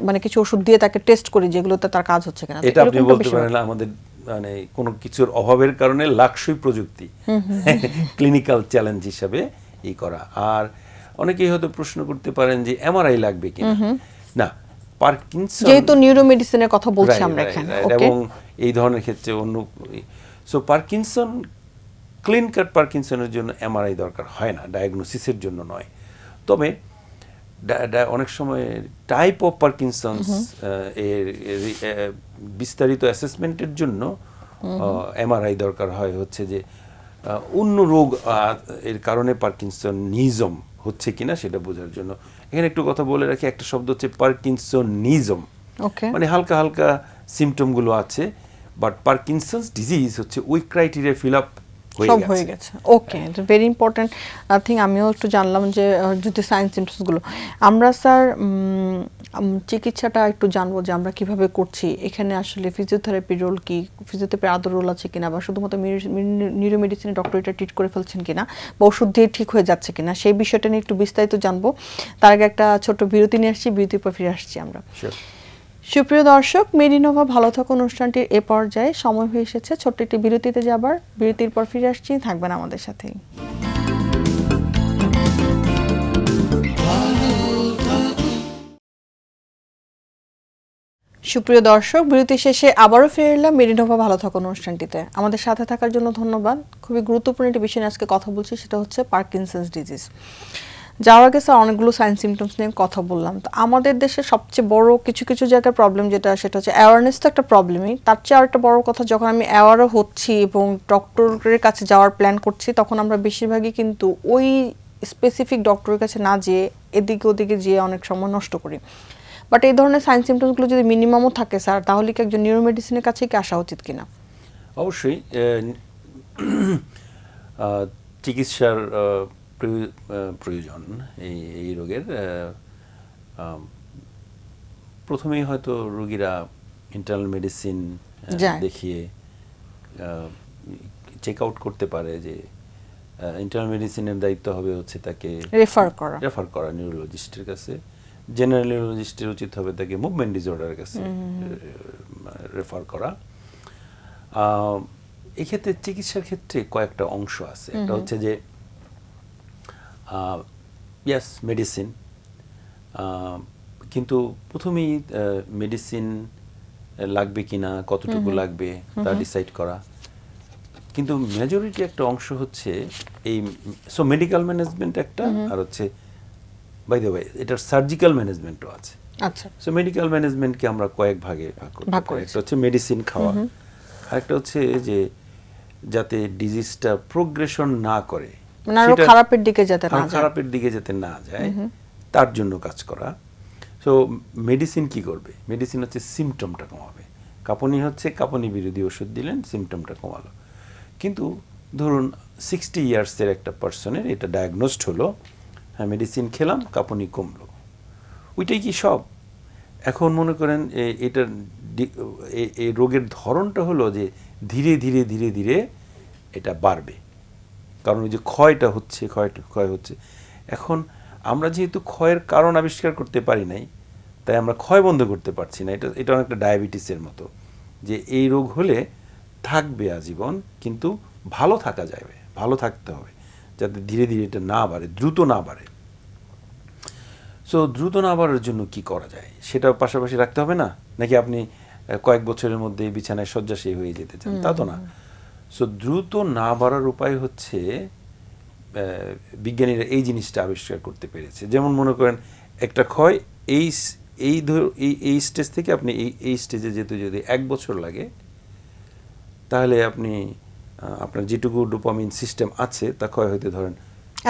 মানে কিছু ওষুধ দিয়ে তাকে টেস্ট করি যেগুলোতে তার কাজ হচ্ছে কিনা। এটা আপনি বলতে পারেন আমাদের মানে কোনো কিছুর অভাবের কারণে লাক্সই প্রযুক্তি ক্লিনিক্যাল চ্যালেঞ্জ হিসাবে ই করা। আর অনেকেই হয়তো প্রশ্ন করতে পারেন যে এমআরআই লাগবে কিনা। না, পার্কিনসন যেহেতু নিউরোমেডিসিনের কথা বলছি আমরা এখানে, ওকে, এবং এই ধরনের ক্ষেত্রে অন্য সো পার্কিনসন ক্লিন কাট পার্কিনসনের জন্য এমআরআই দরকার হয় না, ডায়াগনোসিসের জন্য নয়। তবে অনেক সময় টাইপ অফ পার্কিনসন্স এর বিস্তারিত অ্যাসেসমেন্টের জন্য এমআরআই দরকার হয়, হচ্ছে যে অন্য রোগ এর কারণে পার্কিনসনিজম হচ্ছে কিনা সেটা বোঝার জন্য। এখানে একটু কথা বলে রাখি, একটা শব্দ হচ্ছে পার্কিনসনিজম, মানে হালকা হালকা সিমটমগুলো আছে, বাট পার্কিনসন্স ডিজিজ হচ্ছে ওই ক্রাইটেরিয়া ফিল আপ সব হয়ে গেছে। ওকে, এটা ভেরি ইম্পর্টেন্ট থিং। আমিও একটু জানলাম যে যদি সাইন সিমটমসগুলো আমরা স্যার চিকিৎসাটা একটু জানবো যে আমরা কিভাবে করছি, এখানে আসলে ফিজিওথেরাপির রোল কি, ফিজিওথেরাপির আদর রোল আছে কিনা, বা শুধুমাত্র নিউরোমেডিসিনের ডক্টর এটা ট্রিট করে ফেলছেন কিনা, বা ওষুধ দিয়ে ঠিক হয়ে যাচ্ছে কিনা, সেই বিষয়টা নিয়ে একটু বিস্তারিত জানবো। তার আগে একটা ছোট্ট বিরতি নিয়ে আসছি, বিরতির পর ফিরে আসছি আমরা। সুপ্রিয় দর্শক, মেডিনোভা ভালো থাকো অনুষ্ঠানটির এ পর্যায়ে সময় হয়ে এসেছে ছোট্ট একটি বিরতিতে যাবার। বিরতির পর ফিরে আসছি, থাকবেন আমাদের সাথেই। সুপ্রিয় দর্শক, বিরতি শেষে আবারও ফিরে এলাম মেডিনোভা ভালো থাকো অনুষ্ঠানটিতে। আমাদের সাথে থাকার জন্য ধন্যবাদ। খুবই গুরুত্বপূর্ণ একটি বিষয় নিয়ে আজকে কথা বলছি, সেটা হচ্ছে পার্কিনসন্স ডিজিজ। যাওয়ার আগে স্যার অনেকগুলো সাইন সিমটমস নিয়ে কথা বললাম। তো আমাদের দেশে সবচেয়ে বড় কিছু কিছু জায়গায় প্রবলেম যেটা, সেটা হচ্ছে অ্যাওয়ারনেস তো একটা প্রবলেমই, তার চেয়ে আরেকটা বড় কথা, যখন আমি অ্যাওয়ারও হচ্ছি এবং ডক্টরের কাছে যাওয়ার প্ল্যান করছি, তখন আমরা বেশিরভাগই কিন্তু ওই স্পেসিফিক ডক্টরের কাছে না যেয়ে এদিকে ওদিকে যেয়ে অনেক সময় নষ্ট করি। বাট এই ধরনের সাইন সিমটমসগুলো যদি মিনিমামও থাকে স্যার, তাহলে কি একজন নিউরোমেডিসিনের কাছে কি আসা উচিত কিনা? অবশ্যই চিকিৎসার প্রয়োজন এই রোগের। প্রথমেই হয়তো রোগীরা ইন্টারনাল মেডিসিন দেখিয়ে চেক আউট করতে পারে যে ইন্টারনাল মেডিসিনের দায়িত্ব হবে হচ্ছে তাকে রেফার করা নিউরোলজিস্টের কাছে। জেনারেল নিউরোলজিস্টের উচিত হবে তাকে মুভমেন্ট ডিসঅর্ডারের কাছে রেফার করা। এক্ষেত্রে চিকিৎসার ক্ষেত্রে কয়েকটা অংশ আছে। একটা হচ্ছে যে ইয়াস মেডিসিন, কিন্তু প্রথমেই মেডিসিন লাগবে কিনা, কতটুকু লাগবে তা ডিসাইড করা। কিন্তু মেজরিটি একটা অংশ হচ্ছে এই মেডিকেল ম্যানেজমেন্ট একটা, আর হচ্ছে বাই দ্য ওয়ে এটার সার্জিক্যাল ম্যানেজমেন্টও আছে। আচ্ছা, সো মেডিকেল ম্যানেজমেন্টকে আমরা কয়েক ভাগে ভাগ করি। একটা হচ্ছে মেডিসিন খাওয়া, আরেকটা হচ্ছে যে যাতে ডিজিজটা প্রোগ্রেশন না করে, মানে আরো খারাপের দিকে যাতে না যায় তার জন্য কাজ করা। সো মেডিসিন কি করবে? মেডিসিন হচ্ছে সিমটমটা কমাবে। কাঁপুনি হচ্ছে, কাঁপুনি বিরোধী ওষুধ দিলেন, সিমটমটা কমালো। কিন্তু ধরুন 60 ইয়ার্সের একটা পার্সনের এটা ডায়াগনোসড হলো, হ্যাঁ মেডিসিন খেলাম, কাঁপুনি কমলো, ওইটাই কি সব? এখন মনে করেন এটার এই রোগের ধরনটা হলো যে ধীরে ধীরে ধীরে ধীরে এটা বাড়বে, কারণ ওই যে ক্ষয়টা হচ্ছে, ক্ষয় হচ্ছে। এখন আমরা যেহেতু ক্ষয়ের কারণ আবিষ্কার করতে পারি নাই, তাই আমরা ক্ষয় বন্ধ করতে পারছি না। এটা অনেকটা ডায়াবেটিসের মতো, যে এই রোগ হলে থাকবে আজীবন, কিন্তু ভালো থাকা যাবে, ভালো থাকতে হবে যাতে ধীরে ধীরে এটা না বাড়ে, দ্রুত না বাড়ে। সো দ্রুত না বাড়ার জন্য কি করা যায় সেটাও পাশাপাশি রাখতে হবে না, নাকি আপনি কয়েক বছরের মধ্যে বিছানায় শয্যাশায়ী হয়ে যেতে চান, তা তো না। সো দ্রুত না বাড়ার উপায় হচ্ছে বিজ্ঞানীরা এই জিনিসটা আবিষ্কার করতে পেরেছে। যেমন মনে করেন একটা ক্ষয় এই স্টেজ থেকে আপনি এই স্টেজে যেতে যদি 1 বছর লাগে, তাহলে আপনি আপনার যেটুকু ডোপামিন সিস্টেম আছে তা ক্ষয় হইতে ধরেন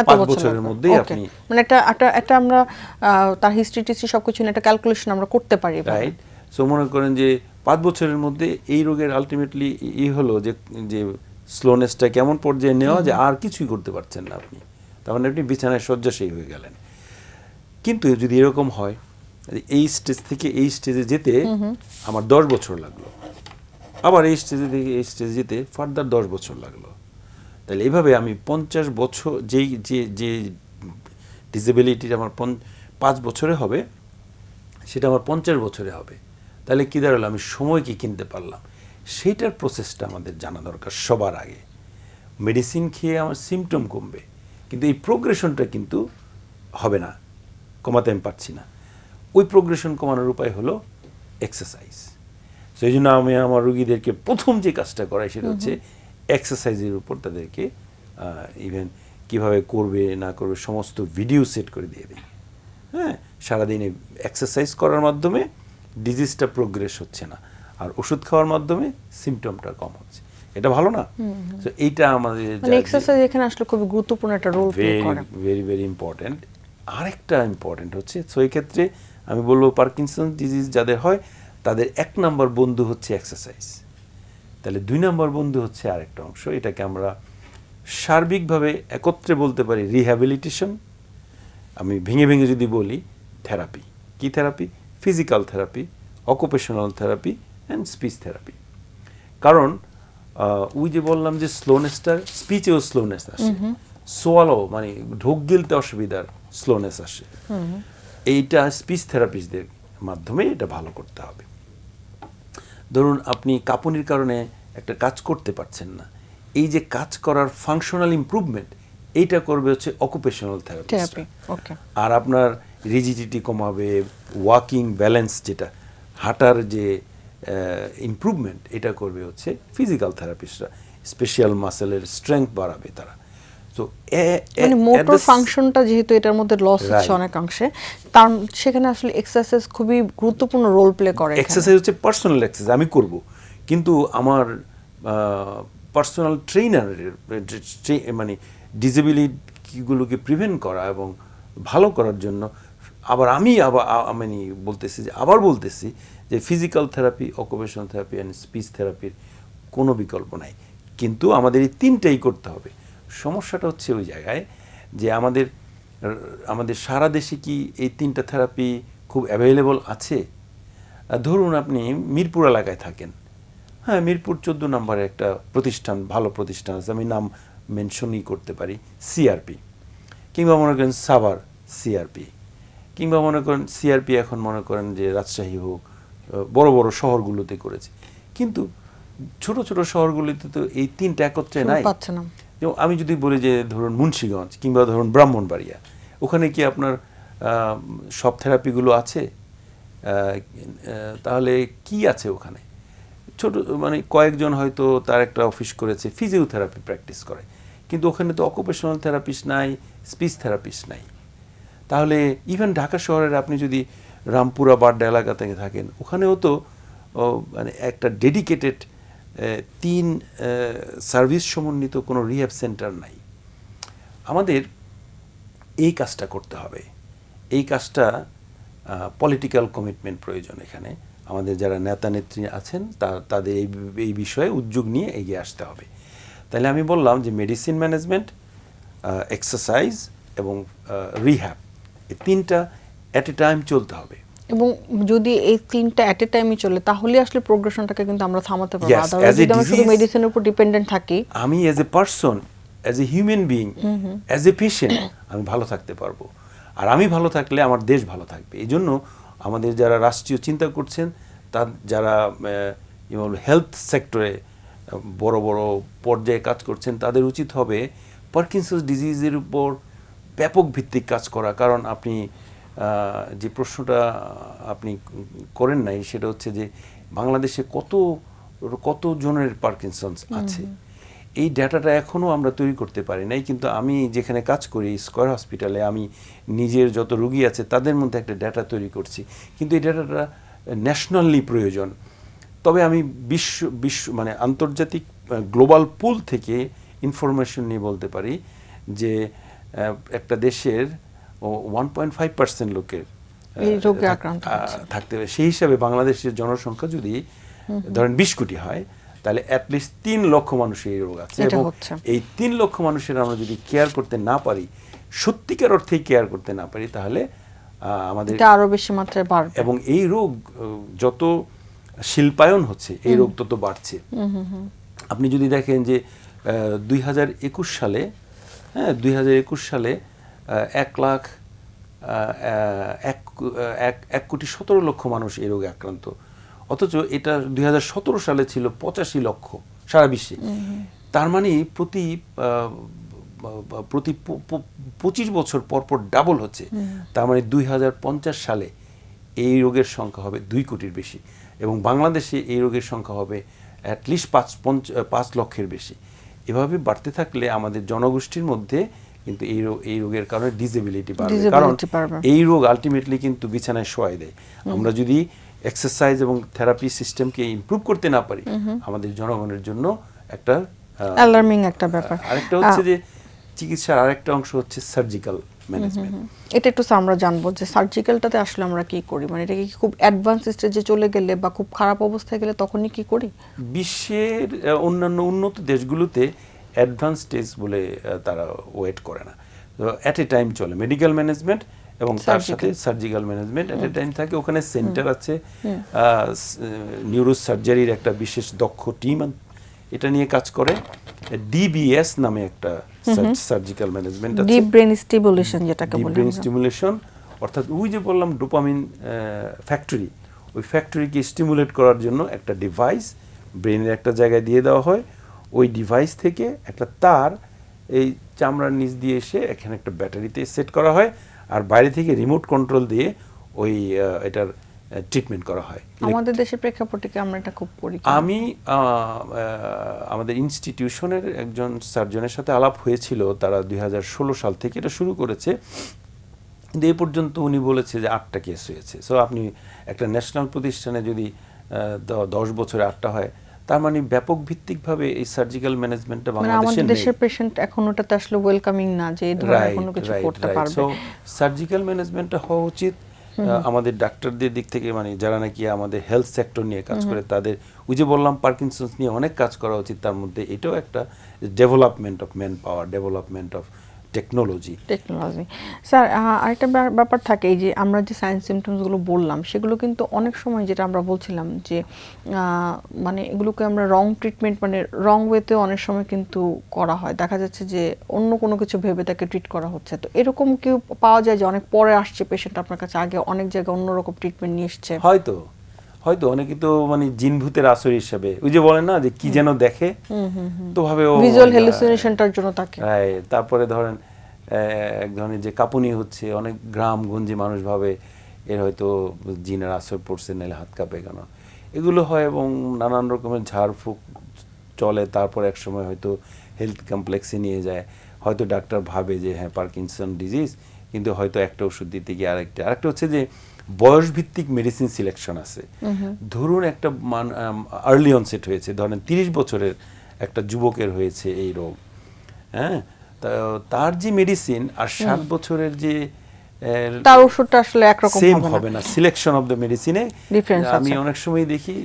5 বছরের মধ্যেই আপনি, মানে একটা আমরা তার হিস্ট্রি সবকিছু নিয়ে একটা ক্যালকুলেশন আমরা করতে পারি, রাইট? সো মনে করেন যে 5 বছরের মধ্যে এই রোগের আলটিমেটলি হলো যে স্লোনেসটা কেমন পর্যায়ে নেওয়া যে আর কিছুই করতে পারছেন না আপনি, তার মানে আপনি বিছানায় শয্যাশায়ী হয়ে গেলেন। কিন্তু যদি এরকম হয় এই স্টেজ থেকে এই স্টেজে যেতে আমার 10 বছর লাগলো, আবার এই স্টেজে থেকে এই স্টেজে যেতে ফার্দার 10 বছর লাগলো, তাহলে এইভাবে আমি 50 বছর যে ডিসেবিলিটিটা আমার 5 বছরে হবে সেটা আমার 50 বছরে হবে। তাহলে কী দাঁড়ালো? আমি সময় কি কিনতে পারলাম। সেইটার প্রসেসটা আমাদের জানা দরকার সবার আগে। মেডিসিন খেয়ে আমার সিমটম কমবে, কিন্তু এই প্রোগ্রেশনটা কিন্তু হবে না, কমাতে আমি পারছি না। ওই প্রোগ্রেশন কমানোর উপায় হলো এক্সারসাইজ। সেই জন্য আমি আমার রোগীদেরকে প্রথম যে কাজটা করাই সেটা হচ্ছে এক্সারসাইজের উপর তাদেরকে ইভেন কিভাবে করবে না করবে সমস্ত ভিডিও সেট করে দিয়ে দিই। হ্যাঁ, সারাদিনে এক্সারসাইজ করার মাধ্যমে ডিজিজটা প্রোগ্রেস হচ্ছে না, আর ওষুধ খাওয়ার মাধ্যমে সিমটমটা কম হচ্ছে। এটা ভালো না? তো এইটা আমাদের মানে এক্সারসাইজ এখানে আসলে খুব গুরুত্বপূর্ণ একটা রোল প্লে করে। Very very important. আরেকটা ইম্পর্টেন্ট হচ্ছে, তো এই ক্ষেত্রে আমি বলবো পার্কিনসন ডিজিজ যাদের হয় তাদের 1 নম্বর বন্ধু হচ্ছে এক্সারসাইজ। তাহলে 2 নম্বর বন্ধু হচ্ছে আরেকটা অংশ, এটাকে আমরা সার্বিকভাবে একত্রে বলতে পারি রিহ্যাবিলিটেশন। আমি ভেঙে ভেঙে যদি বলি থেরাপি। কি therapy? Physical therapy, occupational therapy and speech therapy. কারণ ওই যে বললাম যে স্লোনেসটা, স্পিচেও স্লোনেস আসে, সোয়ালো মানে ঢোক গিলতে অসুবিধার স্লোনেস আসে, এইটা স্পিচ থেরাপিস্টদের মাধ্যমে এটা ভালো করতে হবে। ধরুন আপনি কাঁপুনির কারণে একটা কাজ করতে পারছেন না, এই যে কাজ করার ফাংশনাল ইমপ্রুভমেন্ট এইটা করবে হচ্ছে অকুপেশনাল থেরাপি। আর আপনার রিজিডিটি কমাবে, ওয়াকিং ব্যালেন্স যেটা হাঁটার যে ইমপ্রুভমেন্ট এটা করবে হচ্ছে ফিজিক্যাল থেরাপিস্টরা। স্পেশাল মাসেলের স্ট্রেংথ বাড়াবে তারা। তো মানে মোটর ফাংশনটা যেহেতু এটার মধ্যে লস হচ্ছে অনেকাংশে, তার সেখানে আসলে এক্সারসাইজ খুবই গুরুত্বপূর্ণ রোল প্লে করে। এক্সারসাইজ হচ্ছে পার্সোনাল এক্সারসাইজ আমি করব, কিন্তু আমার পার্সোনাল ট্রেনারের মানে ডিসেবিলিটিগুলোকে প্রিভেন্ট করা এবং ভালো করার জন্য আবার আমি মানে বলতেছি যে physical therapy, occupational therapy and speech থেরাপির কোনো বিকল্প নাই, কিন্তু আমাদের এই তিনটাই করতে হবে। সমস্যাটা হচ্ছে ওই জায়গায় যে আমাদের সারা দেশে কি এই তিনটা থেরাপি খুব অ্যাভেলেবল আছে? ধরুন আপনি মিরপুর এলাকায় থাকেন, হ্যাঁ, মিরপুর 14 নম্বরে একটা প্রতিষ্ঠান, ভালো প্রতিষ্ঠান আছে, আমি নাম মেনশনই করতে পারি, সিআরপি, কিংবা মনে করেন সাভার সিআরপি, কিংবা মনে করেন সিআরপি এখন মনে করেন যে রাজশাহী হোক, বড় বড় শহরগুলোতে করেছে, কিন্তু ছোট ছোট শহরগুলোতে তো এই তিনটা একত্রে নাই। যেমন আমি যদি বলি যে ধরুন মুন্সিগঞ্জ কিংবা ধরুন ব্রাহ্মণবাড়িয়া, ওখানে কি আপনার সব থেরাপিগুলো আছে? তাহলে কি আছে ওখানে? ছোট মানে কয়েকজন হয়তো তার একটা অফিস করেছে, ফিজিওথেরাপি প্র্যাকটিস করে, কিন্তু ওখানে তো অকুপেশনাল থেরাপিস্ট নাই, স্পিচ থেরাপিস্ট নাই। তাহলে ইভেন ঢাকা শহরের আপনি যদি রামপুরা বাড্ডা এলাকা থেকে থাকেন, ওখানেও তো মানে একটা ডেডিকেটেড 3 সার্ভিস সমন্বিত কোনো রিহ্যাব সেন্টার নাই। আমাদের এই কাজটা করতে হবে। এই কাজটা পলিটিক্যাল কমিটমেন্ট প্রয়োজন। এখানে আমাদের যারা নেতা নেত্রী আছেন তাদের এই বিষয়ে উদ্যোগ নিয়ে এগিয়ে আসতে হবে। তাহলে আমি বললাম যে মেডিসিন ম্যানেজমেন্ট, এক্সারসাইজ এবং রিহ্যাব, এই তিনটা অ্যাট এ টাইম চলতে হবে। এবং যদি এই তিনটা অ্যাট এ টাইমই চলে তাহলে আসলে প্রোগ্রেশনটাকে কিন্তু আমরা থামাতে পারবো। আদারওয়াইজ যদি আমরা শুধু মেডিসিনের উপর ডিপেন্ডেন্ট থাকি, আমি as a person, as a human being, as a patient আমি ভালো থাকতে পারবো। আর আমি ভালো থাকলে আমার দেশ ভালো থাকবে। এই জন্য আমাদের যারা রাষ্ট্রীয় চিন্তা করছেন, যারা হেলথ সেক্টরে বড় বড় পর্যায়ে কাজ করছেন, তাদের উচিত হবে পার্কিনসন্স ডিজিজের উপর ব্যাপক ভিত্তিক কাজ করা। কারণ আপনি যে প্রশ্নটা আপনি করেন নাই সেটা হচ্ছে যে বাংলাদেশে কত জনের পার্কিনসন্স আছে, এই ডাটাটা এখনও আমরা তৈরি করতে পারি নাই। কিন্তু আমি যেখানে কাজ করি স্কয়ার হসপিটালে, আমি নিজের যত রোগী আছে তাদের মধ্যে একটা ডাটা তৈরি করছি, কিন্তু এই ডাটাটা ন্যাশনালি প্রয়োজন। তবে আমি বিশ্ব মানে আন্তর্জাতিক গ্লোবাল পুল থেকে ইনফরমেশন নিয়ে বলতে পারি যে একটা দেশের 1.5% লোকের থাকতে হবে। সেই হিসাবে বাংলাদেশের জনসংখ্যা যদি ধরেন 20 কোটি হয়, তাহলে অ্যাটলিস্ট 3 লক্ষ মানুষের এই রোগ আছে। এবং এই 3 লক্ষ মানুষের আমরা যদি কেয়ার করতে না পারি, সত্যিকার অর্থে কেয়ার করতে না পারি, তাহলে আমাদের আরো বেশি মাত্রায় বাড়বে। এবং এই রোগ যত শিল্পায়ন হচ্ছে, এই রোগ তত বাড়ছে। আপনি যদি দেখেন যে 2021 সালে 1,17,00,000 মানুষ এই রোগে আক্রান্ত। অথচ এটা 2017 সালে ছিল 85 লক্ষ সারা বিশ্বে। তার মানে প্রতি 25 বছর পর পর ডাবল হচ্ছে। তার মানে 2050 সালে এই রোগের সংখ্যা হবে 2 কোটির বেশি, এবং বাংলাদেশে এই রোগের সংখ্যা হবে অ্যাটলিস্ট 5 লক্ষের বেশি। এভাবে বাড়তে থাকলে আমাদের জনগোষ্ঠীর মধ্যে কিন্তু এই রোগের কারণে ডিসেবিলিটি বাড়বে, কারণ এই রোগ আলটিমেটলি কিন্তু বিছানায় শোয়াই দেয়। আমরা যদি এক্সারসাইজ এবং থেরাপি সিস্টেমকে ইমপ্রুভ করতে না পারি, আমাদের জনগণের জন্য একটা অ্যালার্মিং একটা ব্যাপার। আরেকটা হচ্ছে যে চিকিৎসার আরেকটা অংশ হচ্ছে সার্জিক্যাল ম্যানেজমেন্ট। এটা একটু আমরা জানবো যে সার্জিক্যালটাতে আসলে আমরা কি করি, মানে এটা কি খুব অ্যাডভান্স স্টেজে চলে গেলে বা খুব খারাপ অবস্থায় গেলে তখনই কি করি? বিশ্বের অন্যান্য উন্নত দেশগুলোতে অ্যাডভান্স স্টেজ বলে তারা ওয়েট করে না, অ্যাট এ টাইম চলে মেডিকেল ম্যানেজমেন্ট এবং তার সাথে surgical management at a time থাকে। ওখানে সেন্টার আছে, নিউরো সার্জারির একটা বিশেষ দক্ষ টিম এটা নিয়ে কাজ করে। ডিবিএস নামে একটা সার্জিক্যাল ম্যানেজমেন্ট আছে, ডিপ ব্রেন স্টিমুলেশন যেটাকে বলি, ডিপ ব্রেন স্টিমুলেশন, অর্থাৎ ওই যে বললাম ডোপামিন ফ্যাক্টরি, ওই ফ্যাক্টরিকে স্টিমুলেট করার জন্য একটা ডিভাইস ব্রেনের একটা জায়গায় দিয়ে দেওয়া হয়। ওই ডিভাইস থেকে একটা তার এই চামড়ার নিচ দিয়ে এসে এখানে একটা ব্যাটারিতে সেট করা হয়, আর বাইরে থেকে রিমোট কন্ট্রোল দিয়ে ওই এটার ট্রিটমেন্ট করা হয়। আমাদের দেশের প্রেক্ষাপটে কি আমরা এটা খুব করি? আমি আমাদের ইনস্টিটিউশনের একজন সার্জনের সাথে আলাপ হয়েছিল, তারা 2016 সাল থেকে এটা শুরু করেছে, কিন্তু এই পর্যন্ত উনি বলেছে যে 8টা কেস হয়েছে। সো আপনি একটা ন্যাশনাল প্রতিষ্ঠানে যদি 10 বছরে 8টা হয়, তার মানে ব্যাপক ভিত্তিকভাবে এই সার্জিক্যাল ম্যানেজমেন্টটা বাংলাদেশে নেই। দেশের পেশেন্ট এখন ওটাতে আসলে ওয়েলকামিং না যে এই ধরনের কোনো কিছু করতে পারবে। সো সার্জিক্যাল ম্যানেজমেন্টটা হওয়া উচিত আমাদের ডাক্তারদের দিক থেকে, মানে যারা নাকি আমাদের হেলথ সেক্টর নিয়ে কাজ করে তাদের, ওই যে বললাম পার্কিনসন্স নিয়ে অনেক কাজ করা উচিত। তার মধ্যে এটাও একটা development of man power, development of technology. Sir আরেকটা ব্যাপার থাকে, এই যে আমরা যে সাইন সিমটমসগুলো বললাম সেগুলো কিন্তু অনেক সময় যেটা আমরা বলছিলাম যে মানে এগুলোকে আমরা রং ট্রিটমেন্ট, মানে রং ওয়েতে অনেক সময় কিন্তু করা হয়, দেখা যাচ্ছে যে অন্য কোনো কিছু ভেবে তাকে ট্রিট করা হচ্ছে। তো এরকম কি পাওয়া যায় যে অনেক পরে আসছে পেশেন্ট আপনার কাছে, আগে অনেক জায়গায় অন্যরকম ট্রিটমেন্ট নিয়ে এসছে? হয়তো অনেকে তো মানে জিন ভূতের আসর হিসাবে, ওই যে বলেন না যে কি যেন দেখে, তো ভাবে ও ভিজুয়াল হ্যালুসিনেশনটার জন্য তাকে। তারপরে ধরেন এক ধরনের যে কাঁপুনি হচ্ছে, অনেক গ্রাম গঞ্জে মানুষ ভাবে এর হয়তো জিনের আসর পড়ছে, নাহলে হাত কাঁপে কেন, এগুলো হয়। এবং নানান রকমের ঝাড়ফুঁক চলে, তারপর এক সময় হয়তো হেলথ কমপ্লেক্সে নিয়ে যায়, হয়তো ডাক্তার ভাবে যে হ্যাঁ পার্কিনসন ডিজিজ, কিন্তু হয়তো একটা ওষুধ দিতে গিয়ে আরেকটা হচ্ছে যে বয়স ভিত্তিক মেডিসিন সিলেকশন আছে। ধরুন একটা আর্লি অনসেট হয়েছে, ধরেন 30 বছরের একটা যুবকের হয়েছে এই রোগ, হ্যাঁ, তার যে মেডিসিন আর 60 বছরের যে তার ওষুধটা আসলে একরকম হবে না। সিলেকশন অফ দ্য মেডিসিনে আমি অনেক সময় দেখি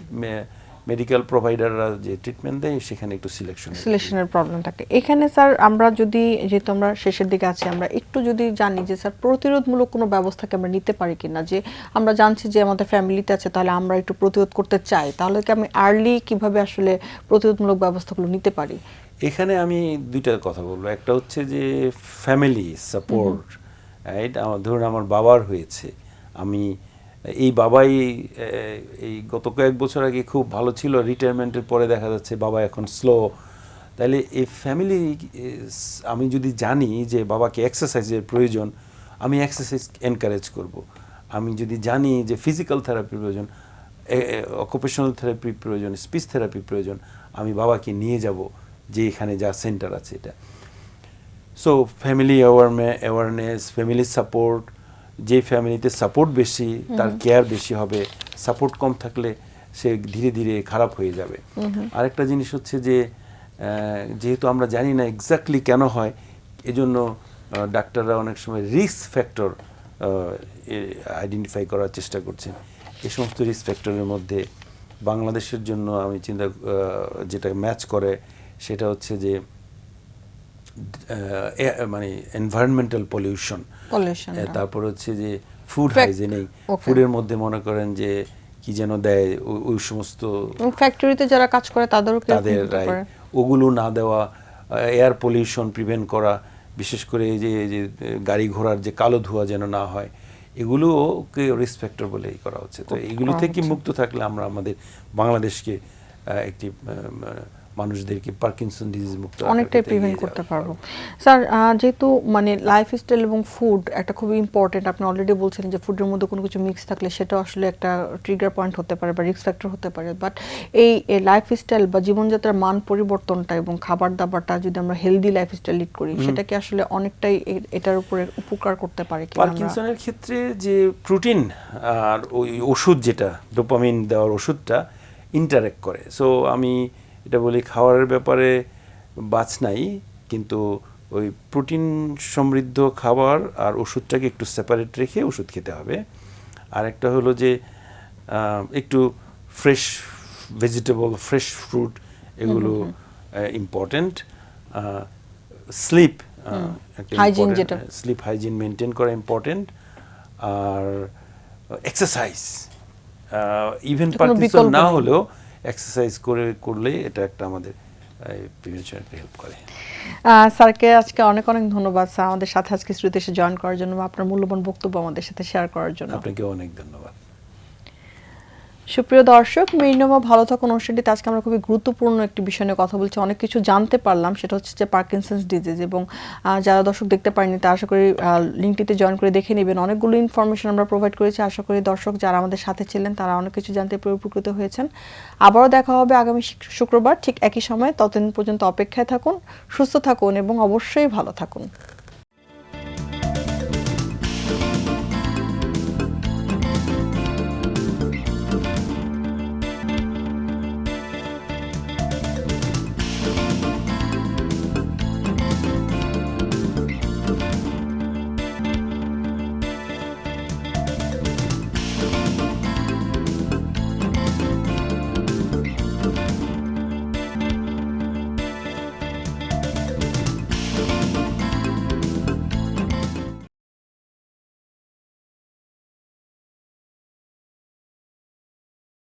মেডিকেল প্রোভাইডাররা যে ট্রিটমেন্ট দেয় সেখানে একটু সিলেকশনের প্রবলেম থাকে। এখানে স্যার আমরা যদি, যেহেতু আমরা শেষের দিকে আছি, আমরা একটু যদি জানি যে স্যার প্রতিরোধমূলক কোনো ব্যবস্থাকে আমরা নিতে পারি কিনা, যে আমরা জানছি যে আমাদের ফ্যামিলিতে আছে, তাহলে আমরা একটু প্রতিরোধ করতে চাই, তাহলে কি আমি আর্লি কিভাবে আসলে প্রতিরোধমূলক ব্যবস্থাগুলো নিতে পারি? এখানে আমি দুইটা কথা বলবো। একটা হচ্ছে যে ফ্যামিলি সাপোর্ট, রাইট? ধরুন আমার বাবার হয়েছে, আমি এই বাবাই এই গত কয়েক বছর আগে খুব ভালো ছিল, রিটায়ারমেন্টের পরে দেখা যাচ্ছে বাবা এখন স্লো, তাহলে এই ফ্যামিলি, আমি যদি জানি যে বাবাকে এক্সারসাইজের প্রয়োজন, আমি এক্সারসাইজ এনকারেজ করব। আমি যদি জানি যে ফিজিক্যাল থেরাপির প্রয়োজন, অকুপেশনাল থেরাপির প্রয়োজন, স্পিচ থেরাপির প্রয়োজন, আমি বাবাকে নিয়ে যাব যে এখানে যা সেন্টার আছে এটা। So family awareness, family support, যে ফ্যামিলিতে সাপোর্ট বেশি তার কেয়ার বেশি হবে, সাপোর্ট কম থাকলে সে ধীরে ধীরে খারাপ হয়ে যাবে। আরেকটা জিনিস হচ্ছে যে যেহেতু আমরা জানি না এক্স্যাক্টলি কেন হয়, এজন্য ডাক্তাররা অনেক সময় রিস্ক ফ্যাক্টর আইডেন্টিফাই করার চেষ্টা করছেন। এই সমস্ত রিস্ক ফ্যাক্টরের মধ্যে বাংলাদেশের জন্য আমি যেটা ম্যাচ করে সেটা হচ্ছে যে মানে এনভায়রনমেন্টাল পলিউশন, তারপর হচ্ছে যে ফুড হাইজিনিক, ফুডের মধ্যে মনে করেন যে কি যেন দেয় ওই সমস্ত ফ্যাক্টরিতে যারা কাজ করে তাদের ওগুলো না দেওয়া, এয়ার পলিউশন প্রিভেন্ট করা, বিশেষ করে এই যে গাড়ি ঘোড়ার যে কালো ধোঁয়া যেন না হয়, এগুলোকে রিস্ক ফ্যাক্টর বলেই করা হচ্ছে। তো এগুলো থেকে মুক্ত থাকলে আমরা আমাদের বাংলাদেশকে একটি মানুষদেরকে পার্কিনসন ডিজিজ মুক্ত অনেকটাই প্রিভেন্ট করতে পারবো। স্যার, যেহেতু মানে লাইফস্টাইল এবং ফুড একটা খুবই ইম্পর্টেন্ট, আপনি অলরেডি বলছিলেন যে ফুডের মধ্যে কোনো কিছু মিক্স থাকলে সেটা আসলে একটা ট্রিগার পয়েন্ট হতে পারে বা রিস্ক ফ্যাক্টর হতে পারে, বাট এই লাইফস্টাইল বা জীবনযাত্রার মান পরিবর্তনটা এবং খাবার দাবারটা যদি আমরা হেলদি লাইফস্টাইল লিড করি সেটা কি আসলে অনেকটাই এটার উপরে উপকার করতে পারে কি? পার্কিনসনের ক্ষেত্রে যে প্রোটিন আর ওই ওষুধ যেটা ডোপামিন দেওয়ার ওষুধটা ইন্টারেক্ট করে। সো আমি এটা বলি খাওয়ারের ব্যাপারে বাছ নাই, কিন্তু ওই প্রোটিন সমৃদ্ধ খাবার আর ওষুধটাকে একটু সেপারেট রেখে ওষুধ খেতে হবে। আর একটা হলো যে একটু ফ্রেশ ভেজিটেবল, ফ্রেশ ফ্রুট, এগুলো ইম্পর্টেন্ট। স্লিপ হাইজিন, যেটা স্লিপ হাইজিন মেনটেন করা ইম্পর্টেন্ট। আর এক্সারসাইজ, ইভেন পার্কিনসন না হলেও এক্সারসাইজ করলে এটা একটা আমাদের প্রিভেনশনে হেল্প করে। স্যারকে আজকে অনেক অনেক ধন্যবাদ স্যার, আমাদের সাথে আজকে শ্রুতি এসে জয়েন করার জন্য, আপনার মূল্যবান বক্তব্য আমাদের সাথে শেয়ার করার জন্য। আপনাকে অনেক ধন্যবাদ। সুপ্রিয় দর্শক, মেরিনোভা ভালো থাকুন অনুষ্ঠানটিতে আজকে আমরা খুবই গুরুত্বপূর্ণ একটি বিষয় নিয়ে কথা বলছি, অনেক কিছু জানতে পারলাম, সেটা হচ্ছে যে পার্কিনসন্স ডিজিজ। এবং যারা দর্শক দেখতে পারেনি তা আশা করি লিঙ্কটিতে জয়েন করে দেখে নেবেন। অনেকগুলো ইনফরমেশন আমরা প্রোভাইড করেছি, আশা করি দর্শক যারা আমাদের সাথে ছিলেন তারা অনেক কিছু জানতে উপকৃত হয়েছেন। আবারও দেখা হবে আগামী শুক্রবার ঠিক একই সময়। ততদিন পর্যন্ত অপেক্ষায় থাকুন, সুস্থ থাকুন এবং অবশ্যই ভালো থাকুন।